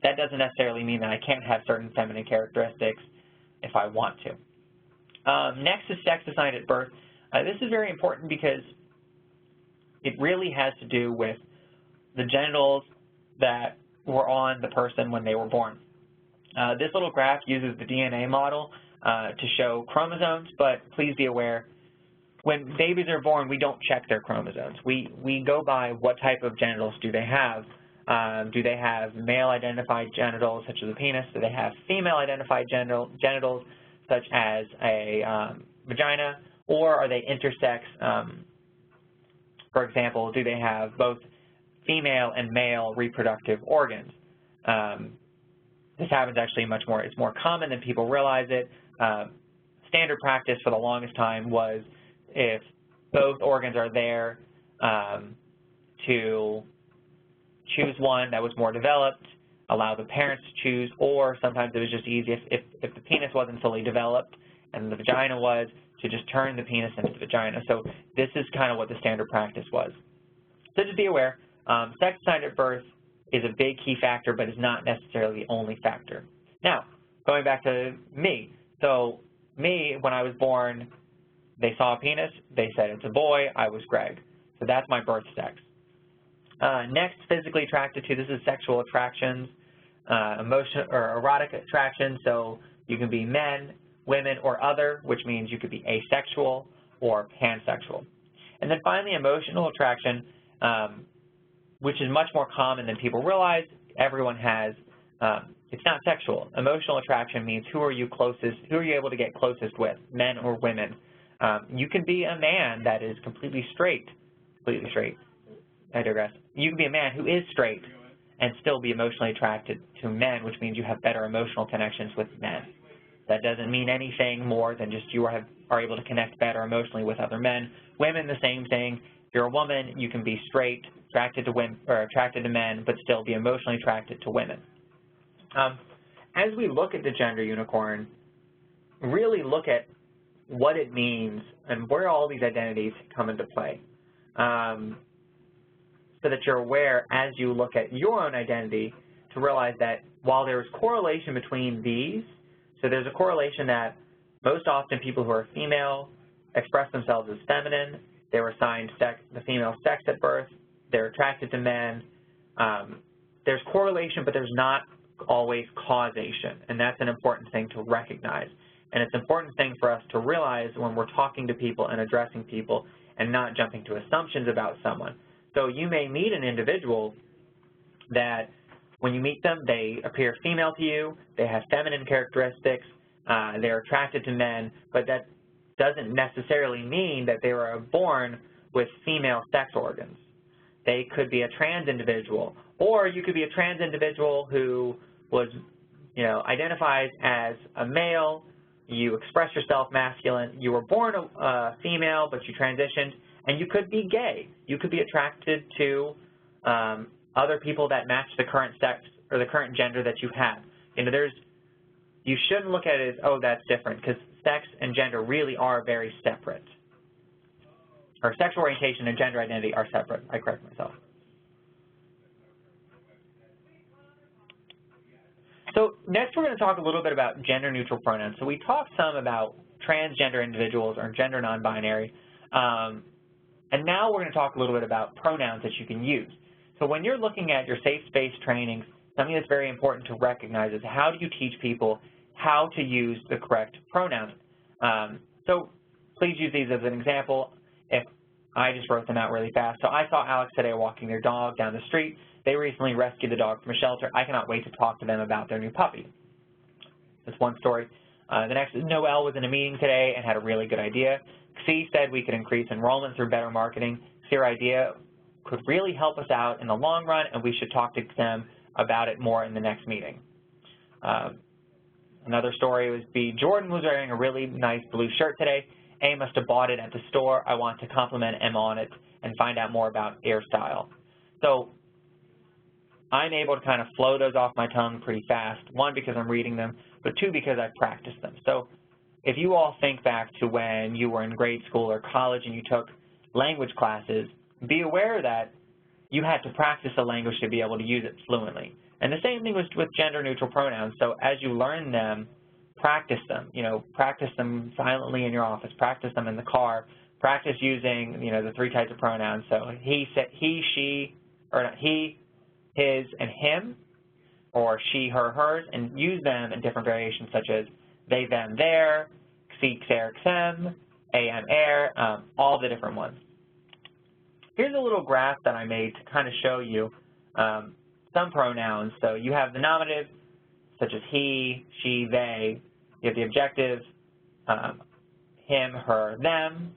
That doesn't necessarily mean that I can't have certain feminine characteristics if I want to. Next is sex assigned at birth. This is very important because it really has to do with the genitals that were on the person when they were born. This little graph uses the DNA model to show chromosomes, but please be aware, when babies are born, we don't check their chromosomes. We go by what type of genitals do they have. Do they have male-identified genitals, such as a penis? Do they have female-identified genitals, such as a vagina? Or are they intersex? For example, do they have both female and male reproductive organs? This happens actually much more. It's more common than people realize it. Standard practice for the longest time was if both organs are there, to choose one that was more developed, allow the parents to choose, or sometimes it was just easy if the penis wasn't fully developed and the vagina was, to just turn the penis into the vagina. So this is kind of what the standard practice was. So just be aware, sex assigned at birth is a big key factor, but is not necessarily the only factor. Now, going back to me. So me, when I was born, they saw a penis, they said it's a boy, I was Greg. So that's my birth sex. Next, physically attracted to, this is sexual attractions, emotion or erotic attraction. So you can be men, women, or other, which means you could be asexual or pansexual. And then finally, emotional attraction, which is much more common than people realize. Everyone has, it's not sexual. Emotional attraction means who are you able to get closest with, men or women. You can be a man that is completely straight, I digress. You can be a man who is straight and still be emotionally attracted to men, which means you have better emotional connections with men. That doesn't mean anything more than just you are able to connect better emotionally with other men. Women, the same thing. If you're a woman, you can be straight, attracted to women, or attracted to men, but still be emotionally attracted to women. As we look at the gender unicorn, really look at what it means and where all these identities come into play, so that you're aware as you look at your own identity to realize that while there's correlation between these, so there's a correlation that most often people who are female express themselves as feminine, they were assigned the female sex at birth, they're attracted to men. There's correlation, but there's not always causation, and that's an important thing to recognize. And it's an important thing for us to realize when we're talking to people and addressing people and not jumping to assumptions about someone. So you may meet an individual that when you meet them, they appear female to you, they have feminine characteristics, they're attracted to men, but that doesn't necessarily mean that they were born with female sex organs. They could be a trans individual, or you could be a trans individual who was, identifies as a male, you express yourself masculine, you were born a female, but you transitioned, and you could be gay. You could be attracted to other people that match the current sex or the current gender that you have. You shouldn't look at it as, oh, that's different, because sex and gender really are very separate. Or sexual orientation and gender identity are separate. I correct myself. So next we're going to talk a little bit about gender-neutral pronouns. So we talked some about transgender individuals or gender non-binary, and now we're going to talk a little bit about pronouns that you can use. So when you're looking at your safe space trainings, something that's very important to recognize is how do you teach people how to use the correct pronouns. So please use these as an example. If I just wrote them out really fast. So I saw Alex today walking their dog down the street. They recently rescued the dog from a shelter. I cannot wait to talk to them about their new puppy. That's one story. The next is Noelle was in a meeting today and had a really good idea. Xi said we could increase enrollment through better marketing. Their idea could really help us out in the long run, and we should talk to them about it more in the next meeting. Another story would be Jordan was wearing a really nice blue shirt today. A must have bought it at the store. I want to compliment M on it and find out more about hairstyle. So I'm able to kind of flow those off my tongue pretty fast, one, because I'm reading them, but two, because I've practiced them. So if you all think back to when you were in grade school or college and you took language classes, be aware that you had to practice a language to be able to use it fluently. And the same thing was with gender-neutral pronouns. So as you learn them, practice them. Practice them silently in your office. Practice them in the car. Practice using, the three types of pronouns. So he, she, or not, he, his, and him, or she, her, hers, and use them in different variations such as they, them, their, xi, xer, xem, am, air, all the different ones. Here's a little graph that I made to kind of show you some pronouns. So you have the nominative, such as he, she, they. You have the objective, him, her, them.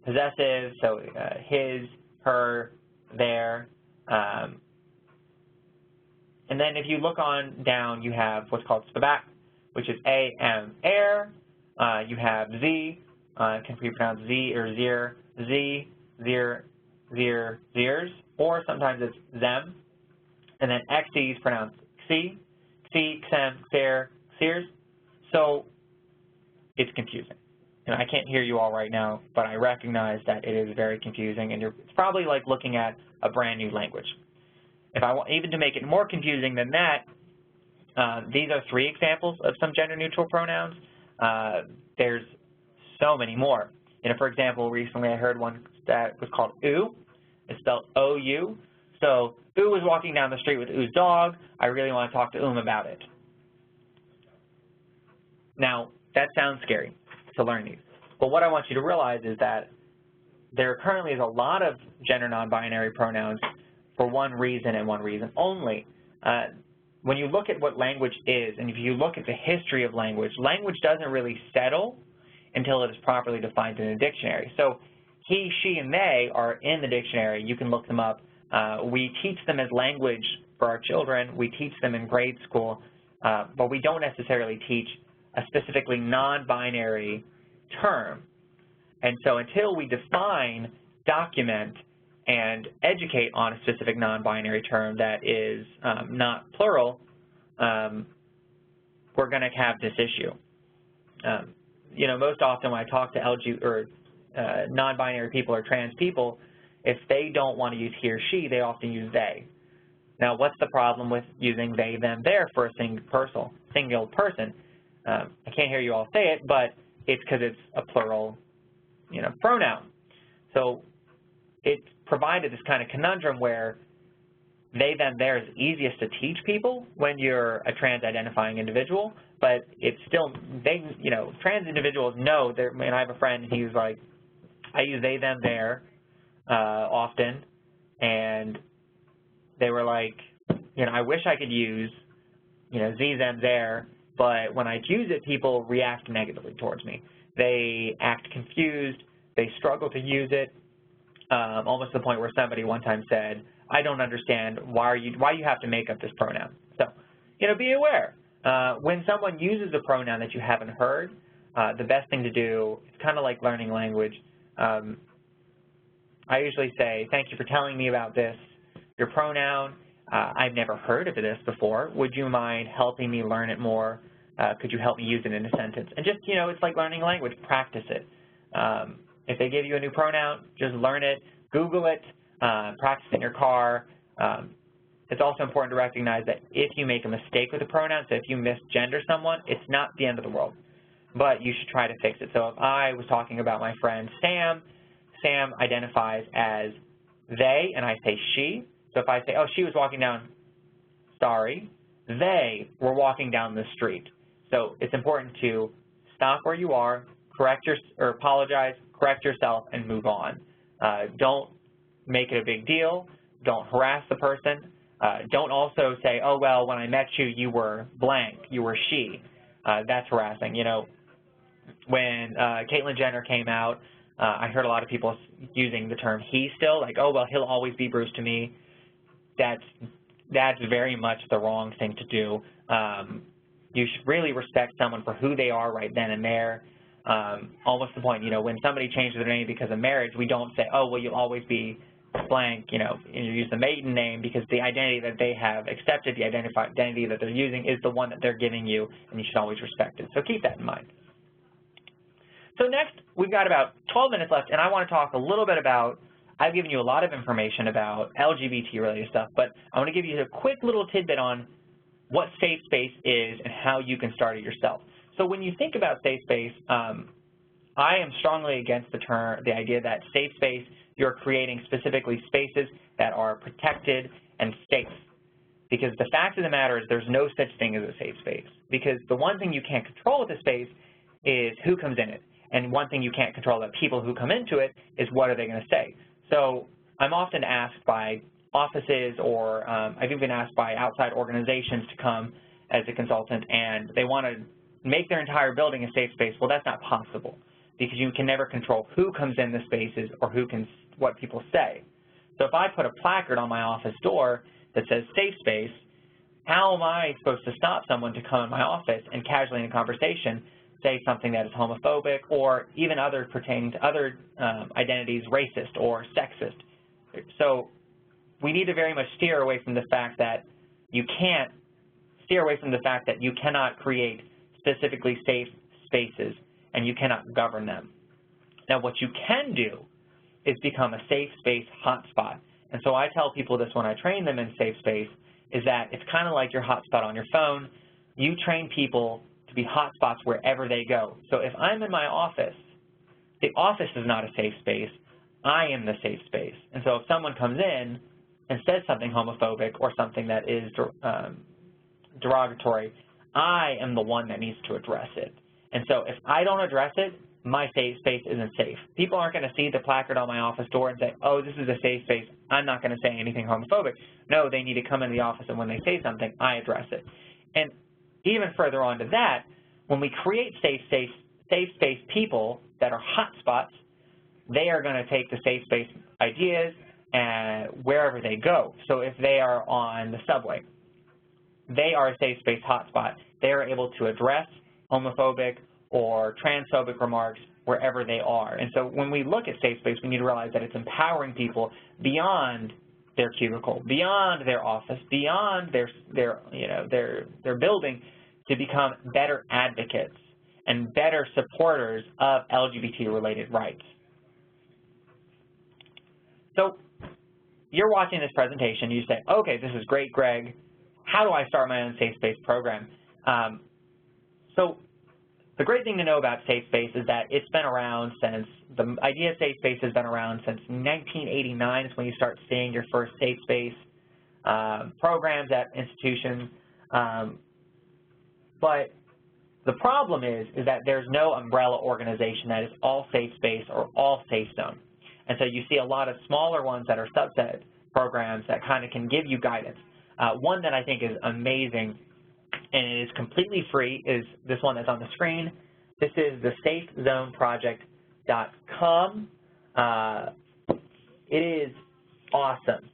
Possessive, so his, her, their. And then if you look on down, you have what's called SPABAC, which is a, am, air. You have z, can be pronounced z or zir, z, zir, zir, zirs, or sometimes it's them. And then xe is pronounced xi, xi, xem, xer, xirs. So it's confusing. I can't hear you all right now, but I recognize that it is very confusing, and it's probably like looking at a brand new language. If I want even to make it more confusing than that, these are three examples of some gender-neutral pronouns. There's so many more. For example, recently I heard one that was called oo. It's spelled O-U. So Oo was walking down the street with Oo's dog. I really want to talk to about it. Now, that sounds scary to learn these. But what I want you to realize is that there currently is a lot of gender non-binary pronouns for one reason and one reason only. When you look at what language is, and if you look at the history of language, language doesn't really settle until it is properly defined in a dictionary. So he, she, and they are in the dictionary. You can look them up. We teach them as language for our children. We teach them in grade school, but we don't necessarily teach a specifically non-binary term. And so until we define document and educate on a specific non-binary term that is not plural, we're going to have this issue. You know, most often when I talk to non-binary people or trans people, if they don't want to use he or she, they often use they. Now, what's the problem with using they, them, their for a single person? I can't hear you all say it, but it's because it's a plural, you know, pronoun. So it provided this kind of conundrum where they, them, their is easiest to teach people when you're a trans-identifying individual, but it's still, you know, trans individuals know, and I have a friend, he's like, I use they, them, their often, and they were like, you know, I wish I could use, you know, ze, them, their, but when I use it, people react negatively towards me. They act confused, they struggle to use it, almost to the point where somebody one time said, I don't understand why you have to make up this pronoun. So, you know, be aware. When someone uses a pronoun that you haven't heard, the best thing to do, it's kind of like learning language. I usually say, thank you for telling me about this, your pronoun. I've never heard of this before. Would you mind helping me learn it more? Could you help me use it in a sentence? And just, you know, it's like learning language. Practice it. If they give you a new pronoun, just learn it. Google it. Practice it in your car. It's also important to recognize that if you make a mistake with a pronoun, so if you misgender someone, it's not the end of the world, but you should try to fix it. So if I was talking about my friend Sam, Sam identifies as they, and I say she. So if I say, oh, she was walking down, sorry, they were walking down the street. So it's important to stop where you are, or apologize, correct yourself, and move on. Don't make it a big deal. Don't harass the person. Don't also say, oh, well, when I met you, you were blank, you were she. That's harassing. You know, when Caitlyn Jenner came out, I heard a lot of people using the term he still, like, oh, well, he'll always be Bruce to me. That's very much the wrong thing to do. You should really respect someone for who they are right then and there. Almost the point, you know, when somebody changes their name because of marriage, we don't say, oh, well, you'll always be blank, you know, and you use the maiden name because the identity that they have accepted, the identity that they're using is the one that they're giving you, and you should always respect it. So keep that in mind. So next, we've got about 12 minutes left, and I want to talk a little bit about, I've given you a lot of information about LGBT-related stuff, but I want to give you a quick little tidbit on what Safe Space is and how you can start it yourself. So when you think about Safe Space, I am strongly against the idea that Safe Space, you're creating specifically spaces that are protected and safe. Because the fact of the matter is there's no such thing as a safe space. Because the one thing you can't control with a space is who comes in it. And one thing you can't control about people who come into it is what are they going to say. So I'm often asked by offices or I've even been asked by outside organizations to come as a consultant and they want to make their entire building a safe space. Well, that's not possible because you can never control who comes in the spaces or what people say. So if I put a placard on my office door that says safe space, how am I supposed to stop someone to come in my office and casually in a conversation say something that is homophobic or even other pertaining to other identities, racist or sexist? So we need to very much steer away from the fact that you cannot create specifically safe spaces and you cannot govern them. Now what you can do is become a safe space hotspot. And so I tell people this when I train them in safe space, is that it's kind of like your hotspot on your phone. You train people to be hotspots wherever they go. So if I'm in my office, the office is not a safe space. I am the safe space. And so if someone comes in and says something homophobic or something that is derogatory, I am the one that needs to address it. And so if I don't address it, my safe space isn't safe. People aren't going to see the placard on my office door and say, oh, this is a safe space, I'm not going to say anything homophobic. No, they need to come into the office and when they say something, I address it. And even further on to that, when we create safe space people that are hotspots, they are going to take the safe space ideas wherever they go. So if they are on the subway, they are a safe space hotspot. They are able to address homophobic or transphobic remarks wherever they are. And so when we look at safe space, we need to realize that it's empowering people beyond their cubicle, beyond their office, beyond their building, to become better advocates and better supporters of LGBT-related rights. So you're watching this presentation, you say, okay, this is great, Greg. How do I start my own safe space program? So the great thing to know about Safe Space is that it's been around since, the idea of Safe Space has been around since 1989 is when you start seeing your first Safe Space programs at institutions. But the problem is that there's no umbrella organization that is all Safe Space or all Safe Zone. And so you see a lot of smaller ones that are subset programs that kind of can give you guidance. One that I think is amazing and it is completely free is this one that's on the screen. This is the safezoneproject.com. It is awesome.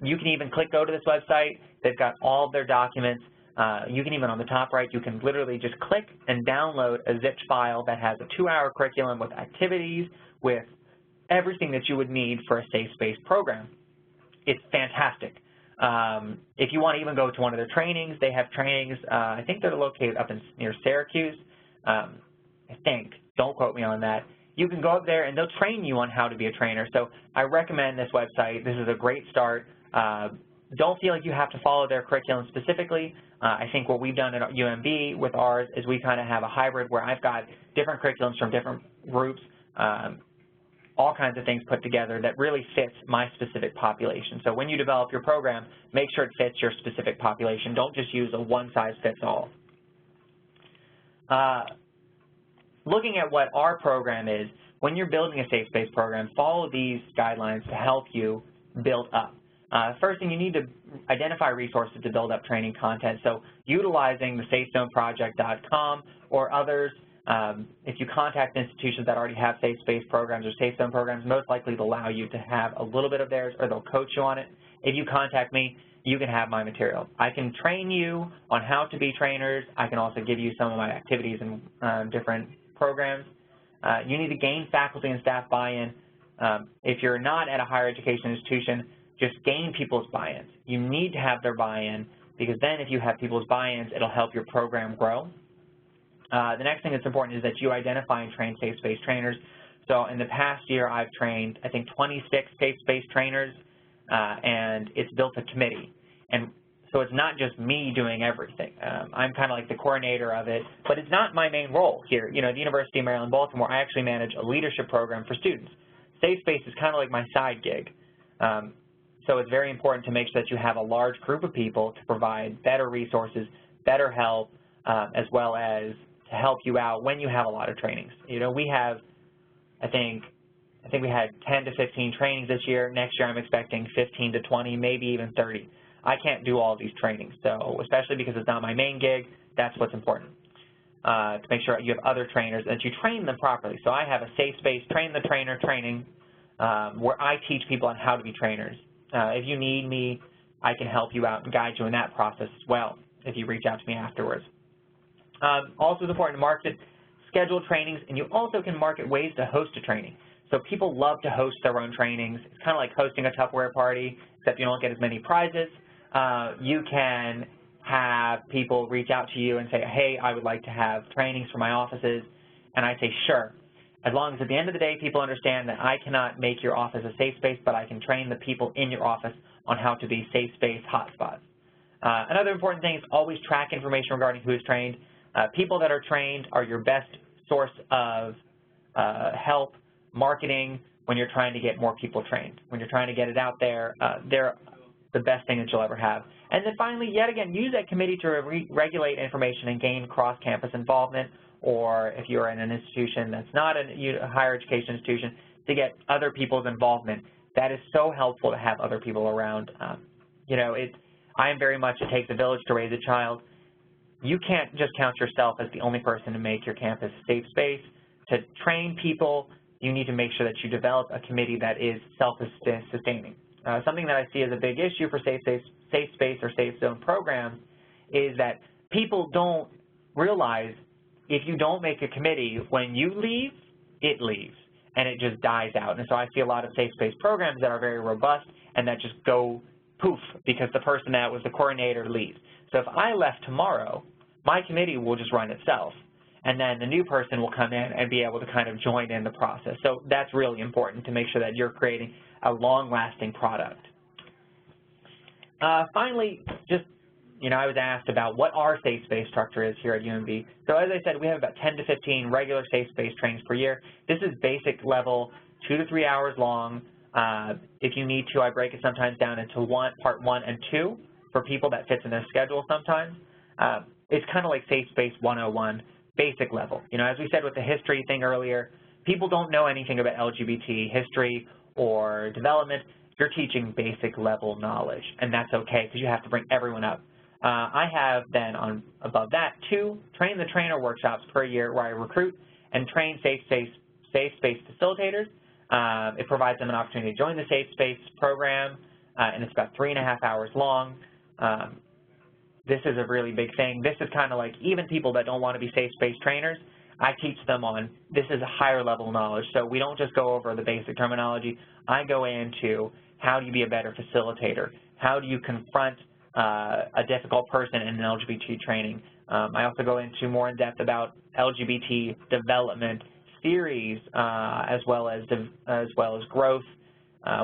You can even go to this website. They've got all of their documents. You can even, on the top right, you can literally just click and download a zipped file that has a 2-hour curriculum with activities, with everything that you would need for a safe space program. It's fantastic. If you want to even go to one of their trainings, they have trainings, I think they're located up near Syracuse, I think. Don't quote me on that. You can go up there and they'll train you on how to be a trainer. So I recommend this website. This is a great start. Don't feel like you have to follow their curriculum specifically. I think what we've done at UMB with ours is we kind of have a hybrid where I've got different curriculums from different groups, all kinds of things put together that really fits my specific population. So when you develop your program, make sure it fits your specific population. Don't just use a one-size-fits-all. Looking at what our program is, when you're building a safe space program, follow these guidelines to help you build up. First thing, you need to identify resources to build up training content. So utilizing the safezoneproject.com or others, if you contact institutions that already have safe space programs or safe zone programs, most likely they'll allow you to have a little bit of theirs or they'll coach you on it. If you contact me, you can have my material. I can train you on how to be trainers. I can also give you some of my activities and different programs. You need to gain faculty and staff buy-in. If you're not at a higher education institution, just gain people's buy-ins. You need to have their buy-in because then if you have people's buy-ins, it'll help your program grow. The next thing that's important is that you identify and train safe space trainers. So in the past year, I've trained, I think, 26 safe space trainers, and it's built a committee. And so it's not just me doing everything. I'm kind of like the coordinator of it, but it's not my main role here. You know, at the University of Maryland, Baltimore, I actually manage a leadership program for students. Safe space is kind of like my side gig. So it's very important to make sure that you have a large group of people to provide better resources, better help, as well as to help you out when you have a lot of trainings. You know, we have, I think we had 10 to 15 trainings this year. Next year I'm expecting 15 to 20, maybe even 30. I can't do all of these trainings, so especially because it's not my main gig, that's what's important. To make sure you have other trainers and that you train them properly. So I have a safe space, train the trainer training where I teach people on how to be trainers. If you need me, I can help you out and guide you in that process as well if you reach out to me afterwards. Also, it's important to market scheduled trainings, and you also can market ways to host a training. So people love to host their own trainings. It's kind of like hosting a Tupperware party, except you don't get as many prizes. You can have people reach out to you and say, hey, I would like to have trainings for my offices, and I say, sure. As long as at the end of the day people understand that I cannot make your office a safe space, but I can train the people in your office on how to be safe space hotspots. Another important thing is always track information regarding who is trained. People that are trained are your best source of help, marketing, when you're trying to get more people trained. When you're trying to get it out there, they're the best thing that you'll ever have. And then finally, yet again, use that committee to regulate information and gain cross-campus involvement, or if you're in an institution that's not a higher education institution, to get other people's involvement. That is so helpful to have other people around. You know, I am very much, it takes a village to raise a child. You can't just count yourself as the only person to make your campus a safe space. To train people, you need to make sure that you develop a committee that is self-sustaining. Something that I see as a big issue for safe space or safe zone programs is that people don't realize, if you don't make a committee, when you leave, it leaves, and it just dies out. And so I see a lot of safe space programs that are very robust and that just go poof because the person that was the coordinator leaves. So if I left tomorrow, my committee will just run itself, and then the new person will come in and be able to kind of join in the process. So that's really important to make sure that you're creating a long-lasting product. Finally, just, I was asked about what our safe space structure is here at UMB. So as I said, we have about 10 to 15 regular safe space trainings per year. This is basic level, 2 to 3 hours long. If you need to, I break it sometimes down into part 1 and 2 for people that fits in their schedule sometimes. It's kind of like Safe Space 101, basic level. As we said with the history thing earlier, people don't know anything about LGBT history or development. You're teaching basic level knowledge, and that's okay because you have to bring everyone up. I have then above that 2 train the trainer workshops per year where I recruit and train safe space facilitators. It provides them an opportunity to join the Safe Space program, and it's about 3.5 hours long. This is a really big thing. This is kind of like even people that don't want to be safe space trainers, I teach them on this is a higher level knowledge. So we don't just go over the basic terminology. I go into how do you be a better facilitator? How do you confront a difficult person in an LGBT training? I also go into more in depth about LGBT development theories as well as growth.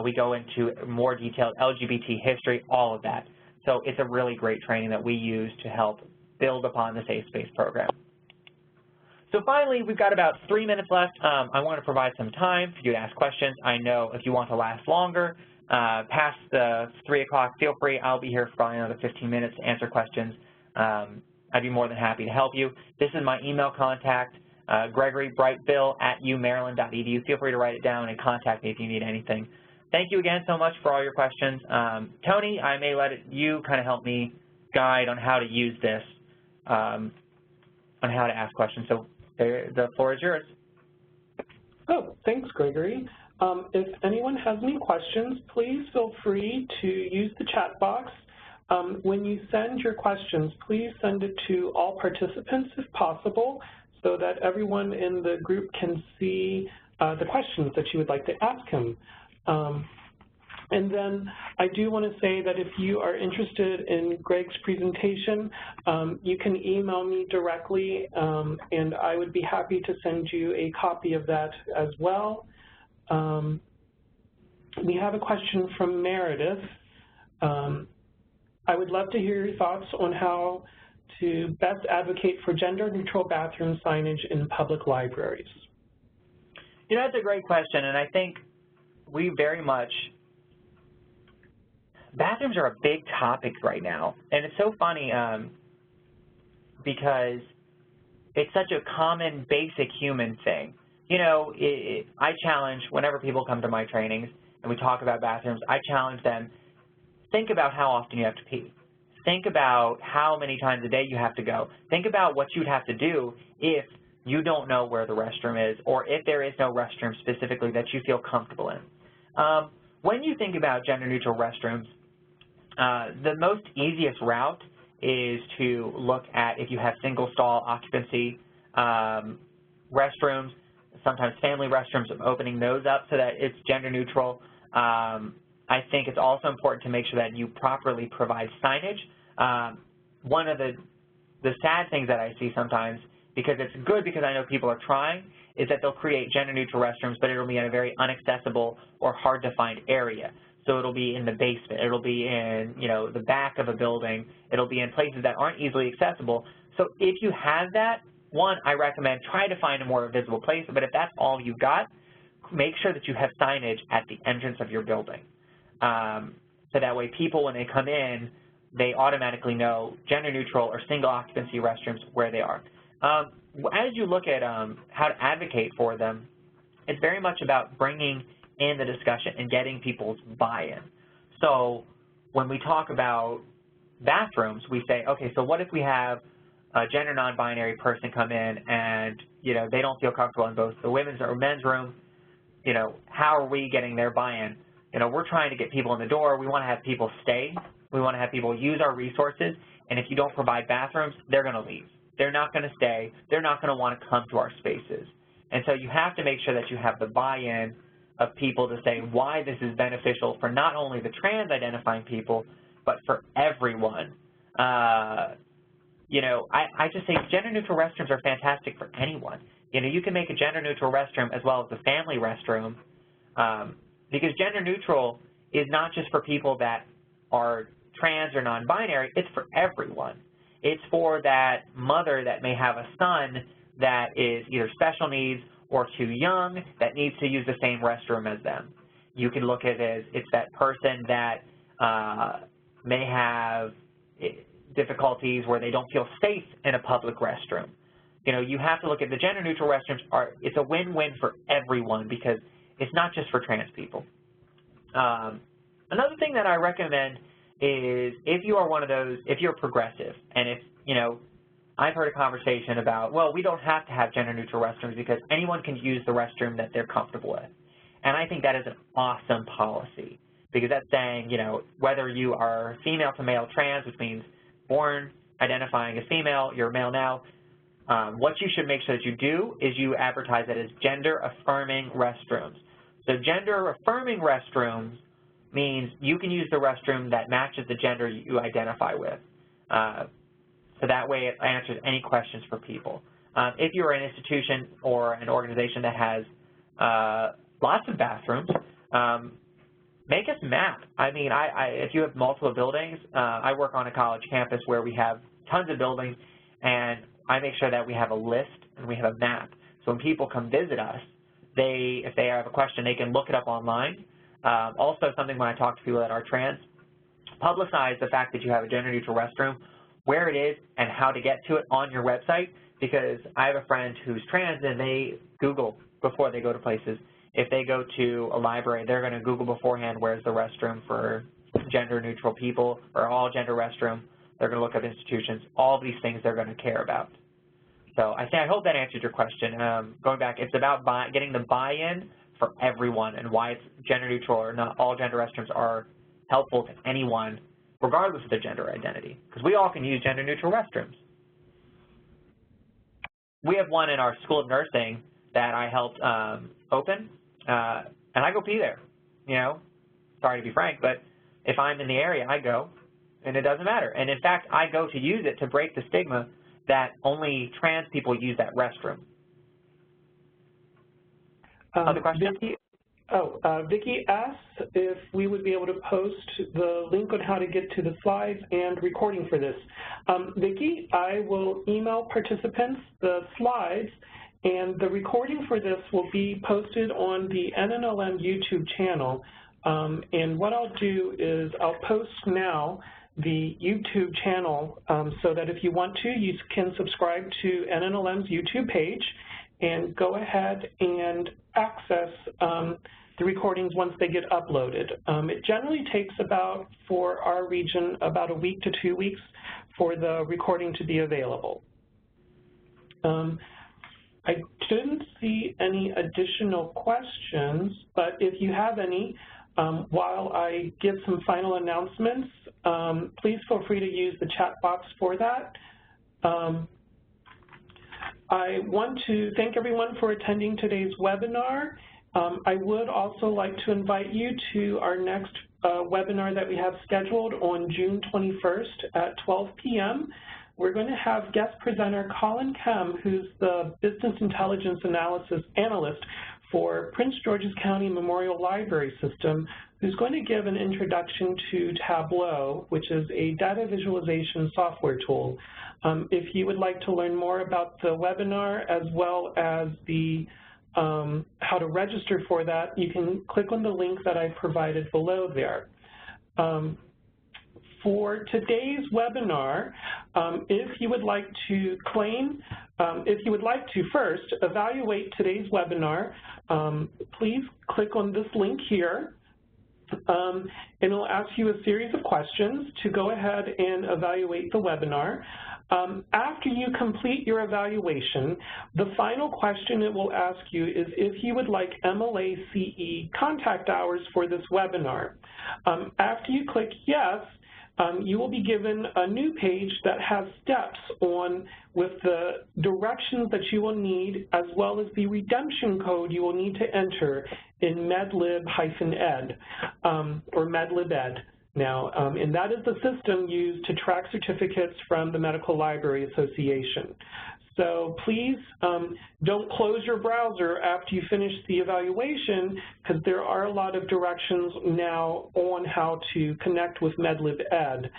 We go into more detailed LGBT history, all of that. So it's a really great training that we use to help build upon the Safe Space program. So finally, we've got about 3 minutes left. I want to provide some time for you to ask questions. I know if you want to last longer, past the 3 o'clock, feel free. I'll be here for probably another 15 minutes to answer questions. I'd be more than happy to help you. This is my email contact, Gregory, brightbill@umaryland.edu. Feel free to write it down and contact me if you need anything. Thank you again so much for all your questions. Tony, I may let you kind of help me guide on how to use this, on how to ask questions. So the floor is yours. Oh, thanks, Gregory. If anyone has any questions, please feel free to use the chat box. When you send your questions, please send it to all participants if possible so that everyone in the group can see the questions that you would like to ask him. And then I do want to say that if you are interested in Greg's presentation, you can email me directly, and I would be happy to send you a copy of that as well. We have a question from Meredith. I would love to hear your thoughts on how to best advocate for gender-neutral bathroom signage in public libraries. That's a great question, and I think we very much, bathrooms are a big topic right now, and it's so funny because it's such a common, basic human thing. I challenge, whenever people come to my trainings and we talk about bathrooms, I challenge them, think about how often you have to pee. Think about how many times a day you have to go. Think about what you'd have to do if you don't know where the restroom is, or if there is no restroom specifically that you feel comfortable in. When you think about gender-neutral restrooms, the most easiest route is to look at if you have single-stall occupancy restrooms, sometimes family restrooms, opening those up so that it's gender-neutral. I think it's also important to make sure that you properly provide signage. One of the sad things that I see sometimes, because it's good because I know people are trying, is that they'll create gender-neutral restrooms, but it'll be in a very inaccessible or hard-to-find area. So it'll be in the basement, it'll be in the back of a building, it'll be in places that aren't easily accessible. So if you have that, one, I recommend try to find a more visible place, but if that's all you've got, make sure that you have signage at the entrance of your building. So that way people, when they come in, they automatically know gender-neutral or single-occupancy restrooms where they are. As you look at how to advocate for them, it's very much about bringing in the discussion and getting people's buy-in. So when we talk about bathrooms, we say, okay, so what if we have a gender non-binary person come in and they don't feel comfortable in both the women's or men's room? How are we getting their buy-in? We're trying to get people in the door. We want to have people stay. We want to have people use our resources. And if you don't provide bathrooms, they're going to leave. they're not going to stay. They're not going to want to come to our spaces. And so you have to make sure that you have the buy-in of people to say why this is beneficial for not only the trans-identifying people, but for everyone. You know, I just think gender-neutral restrooms are fantastic for anyone. You know, you can make a gender-neutral restroom as well as a family restroom, because gender-neutral is not just for people that are trans or non-binary, it's for everyone. It's for that mother that may have a son that is either special needs or too young that needs to use the same restroom as them. You can look at it as it's that person that may have difficulties where they don't feel safe in a public restroom. You know, you have to look at the gender-neutral restrooms. It's a win-win for everyone because it's not just for trans people. Another thing that I recommend is if you are one of those, if you're progressive, and if, you know, I've heard a conversation about, well, we don't have to have gender-neutral restrooms because anyone can use the restroom that they're comfortable with. And I think that is an awesome policy because that's saying, you know, whether you are female to male trans, which means born identifying as female, you're male now, what you should make sure that you do is you advertise it as gender-affirming restrooms. So gender-affirming restrooms means you can use the restroom that matches the gender you identify with. So that way it answers any questions for people. If you're an institution or an organization that has lots of bathrooms, make us map. I mean, if you have multiple buildings, I work on a college campus where we have tons of buildings, and I make sure that we have a list and we have a map. So when people come visit us, if they have a question, they can look it up online. Also, something when I talk to people that are trans, publicize the fact that you have a gender-neutral restroom, where it is and how to get to it on your website, because I have a friend who's trans and they Google before they go to places. If they go to a library, they're going to Google beforehand where's the restroom for gender-neutral people or all-gender restroom. They're going to look up institutions. All these things they're going to care about. So I hope that answered your question. Going back, it's about getting the buy-in for everyone and why it's gender-neutral or not. All gender restrooms are helpful to anyone, regardless of their gender identity, because we all can use gender-neutral restrooms. We have one in our School of Nursing that I helped open, and I go pee there. You know, sorry to be frank, but if I'm in the area, I go, and it doesn't matter. And in fact, I go to use it to break the stigma that only trans people use that restroom. Other questions? Vicki asked if we would be able to post the link on how to get to the slides and recording for this. Vicki, I will email participants the slides, and the recording for this will be posted on the NNLM YouTube channel. And what I'll do is I'll post now the YouTube channel so that if you want to, you can subscribe to NNLM's YouTube page and go ahead and access the recordings once they get uploaded. It generally takes about, for our region, about a week to 2 weeks for the recording to be available. I didn't see any additional questions, but if you have any, while I give some final announcements, please feel free to use the chat box for that. I want to thank everyone for attending today's webinar. I would also like to invite you to our next webinar that we have scheduled on June 21st at 12 p.m. We're going to have guest presenter Colin Kem, who's the Business Intelligence Analysis Analyst for Prince George's County Memorial Library System, who's going to give an introduction to Tableau, which is a data visualization software tool. If you would like to learn more about the webinar as well as the how to register for that, you can click on the link that I provided below there. For today's webinar, if you would like to first evaluate today's webinar, please click on this link here, and it'll ask you a series of questions to go ahead and evaluate the webinar. After you complete your evaluation, the final question it will ask you is if you would like MLA-CE contact hours for this webinar. After you click yes, you will be given a new page that has steps with the directions that you will need, as well as the redemption code you will need to enter in medlib-ed, or medlib-ed now. And that is the system used to track certificates from the Medical Library Association. So please don't close your browser after you finish the evaluation, because there are a lot of directions now on how to connect with medlib-ed.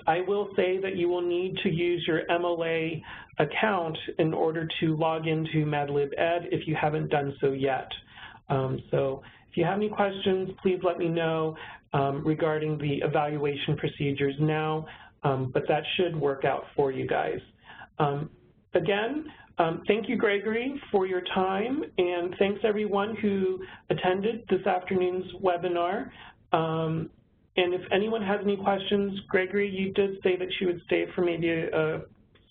I will say that you will need to use your MLA account in order to log into medlib-ed if you haven't done so yet. So if you have any questions, please let me know regarding the evaluation procedures now, but that should work out for you guys. Again, thank you, Gregory, for your time, and thanks everyone who attended this afternoon's webinar. And if anyone has any questions, Gregory, you did say that you would stay for maybe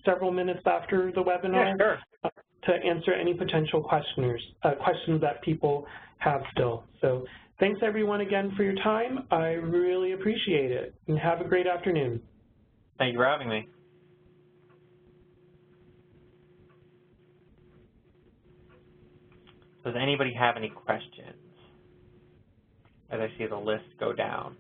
several minutes after the webinar. Yeah, sure. To answer any potential questions that people have still. So thanks everyone again for your time. I really appreciate it, and have a great afternoon. Thank you for having me. Does anybody have any questions as I see the list go down?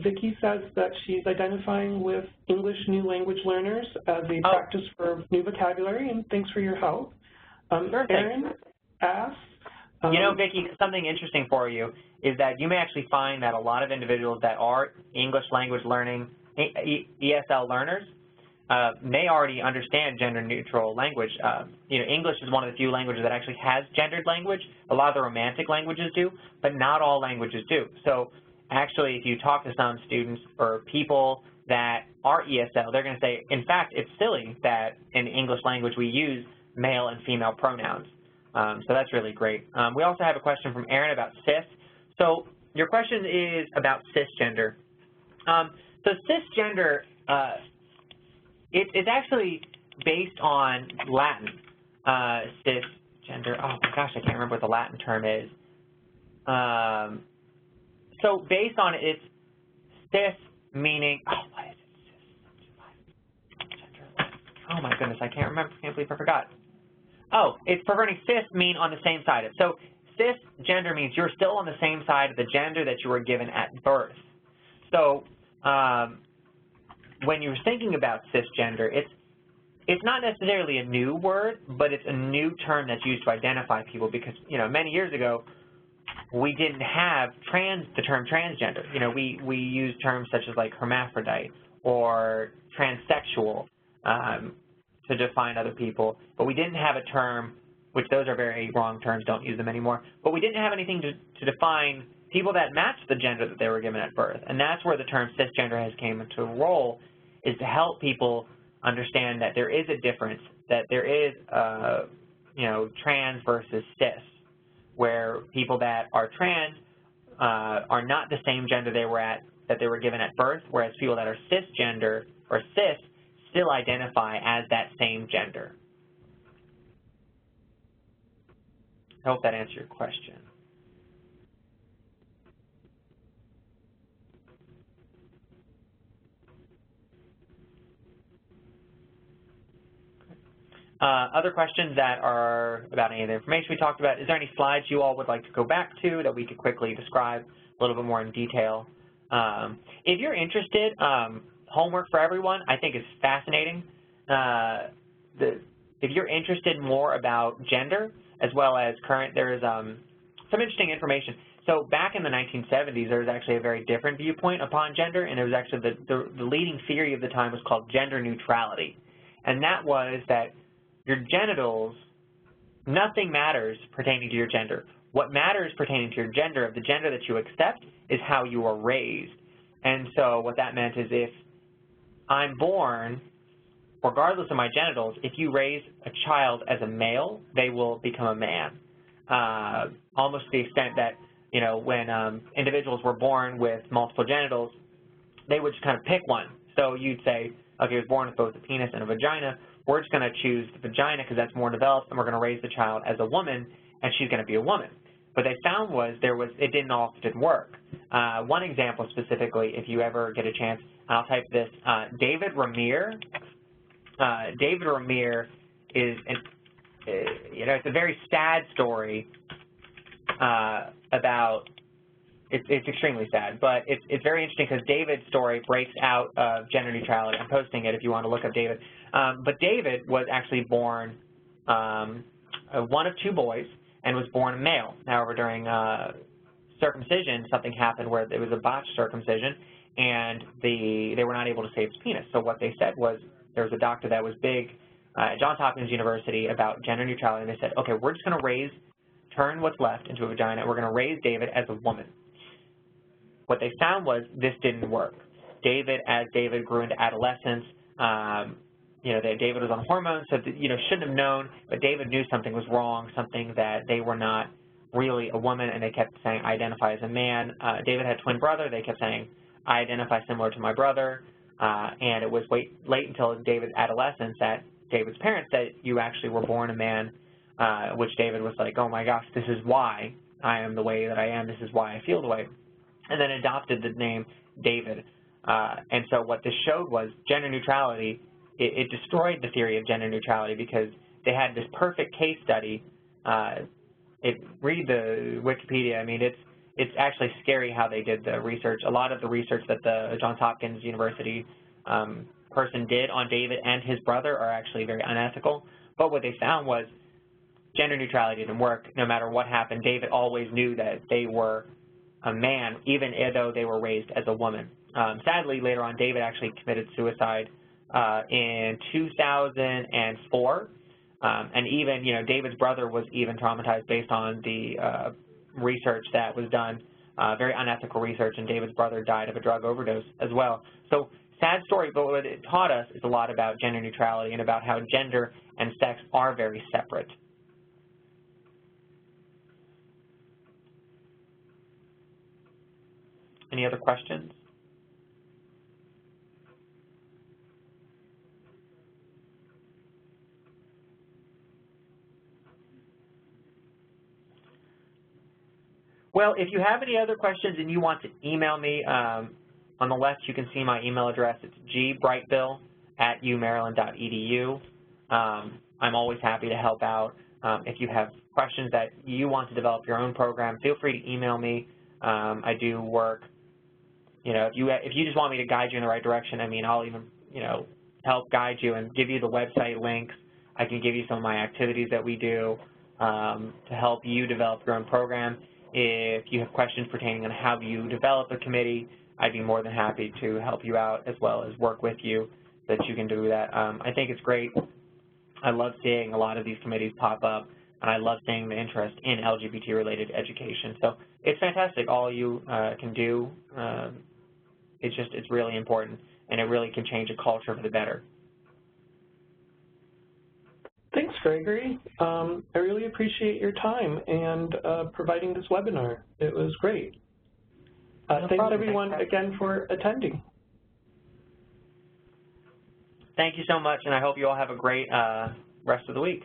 Vicki says that she's identifying with English New Language Learners as a practice for new vocabulary, and thanks for your help. Sure, Erin asks, you know, Vicki, something interesting for you is that you may actually find that a lot of individuals that are English language learning, ESL learners, may already understand gender-neutral language. You know, English is one of the few languages that actually has gendered language. A lot of the romantic languages do, but not all languages do. So actually, if you talk to some students or people that are ESL, they're going to say, in fact, it's silly that in English language we use male and female pronouns. So that's really great. We also have a question from Erin about cis. So your question is about cisgender. So cisgender, it's actually based on Latin. Cisgender, oh my gosh, I can't remember what the Latin term is. So based on it, it's cis meaning, what is it? Oh my goodness, I can't remember, can't believe I forgot. Oh, it's preferring cis mean on the same side of. So cisgender means you're still on the same side of the gender that you were given at birth. So when you're thinking about cisgender, it's not necessarily a new word, but it's a new term that's used to identify people because, you know, many years ago, we didn't have the term transgender. You know, we used terms such as like hermaphrodite or transsexual to define other people, but we didn't have a term, which those are very wrong terms, don't use them anymore, but we didn't have anything to define people that match the gender that they were given at birth. And that's where the term cisgender has came into role, is to help people understand that there is a difference, that there is, you know, trans versus cis, where people that are trans are not the same gender that they were given at birth, whereas people that are cisgender or cis still identify as that same gender. I hope that answered your question. Other questions that are about any of the information we talked about, is there any slides you all would like to go back to that we could quickly describe a little bit more in detail? If you're interested, homework for everyone I think is fascinating. If you're interested more about gender as well as current, there is some interesting information. So back in the 1970s, there was actually a very different viewpoint upon gender, and it was actually the leading theory of the time was called gender neutrality. And that was that your genitals, nothing matters pertaining to your gender. What matters pertaining to your gender, of the gender that you accept, is how you are raised. And so what that meant is if I'm born, regardless of my genitals, if you raise a child as a male, they will become a man. Almost to the extent that, you know, when individuals were born with multiple genitals, they would just kind of pick one. So you'd say, okay, I was born with both a penis and a vagina. We're just going to choose the vagina because that's more developed, and we're going to raise the child as a woman, and she's going to be a woman. what they found was it didn't often work. One example specifically, if you ever get a chance, and I'll type this, David Ramir. David Ramir is, it's a very sad story about, it's extremely sad, but it's very interesting because David's story breaks out of gender neutrality. I'm posting it if you want to look up David. But David was actually born one of two boys and was born a male. However, during circumcision, something happened where there was a botched circumcision, and they were not able to save his penis. So what they said was, there was a doctor that was big at Johns Hopkins University about gender neutrality, and they said, okay, we're just going to turn what's left into a vagina, and we're going to raise David as a woman. What they found was this didn't work. As David grew into adolescence, David was on hormones, so shouldn't have known, but David knew something was wrong, something that they were not really a woman, and they kept saying, I identify as a man. David had a twin brother. They kept saying, I identify similar to my brother, and it was late until David's adolescence that David's parents said, you actually were born a man, which David was like, oh my gosh, this is why I am the way that I am, this is why I feel the way, and then adopted the name David. And so what this showed was gender neutrality, it destroyed the theory of gender neutrality because they had this perfect case study. Read the Wikipedia. I mean, it's actually scary how they did the research. A lot of the research that the Johns Hopkins University person did on David and his brother are actually very unethical. But what they found was gender neutrality didn't work. No matter what happened, David always knew that they were a man, even though they were raised as a woman. Sadly, later on, David actually committed suicide in 2004. And even, David's brother was even traumatized based on the research that was done, very unethical research, and David's brother died of a drug overdose as well. So sad story, but what it taught us is a lot about gender neutrality and about how gender and sex are very separate. Any other questions? Well, if you have any other questions and you want to email me, on the left you can see my email address. It's gbrightbill@umaryland.edu. I'm always happy to help out. If you have questions that you want to develop your own program, feel free to email me. I do work, if you just want me to guide you in the right direction, I mean, I'll even, help guide you and give you the website links. I can give you some of my activities that we do to help you develop your own program. If you have questions pertaining on how you develop a committee, I'd be more than happy to help you out as well as work with you so that you can do that. I think it's great. I love seeing a lot of these committees pop up, and I love seeing the interest in LGBT-related education. So it's fantastic. All you can do, it's really important, and it really can change a culture for the better. Thanks, Gregory. I really appreciate your time and providing this webinar. It was great. Thanks everyone again for attending. Thank you so much, and I hope you all have a great rest of the week.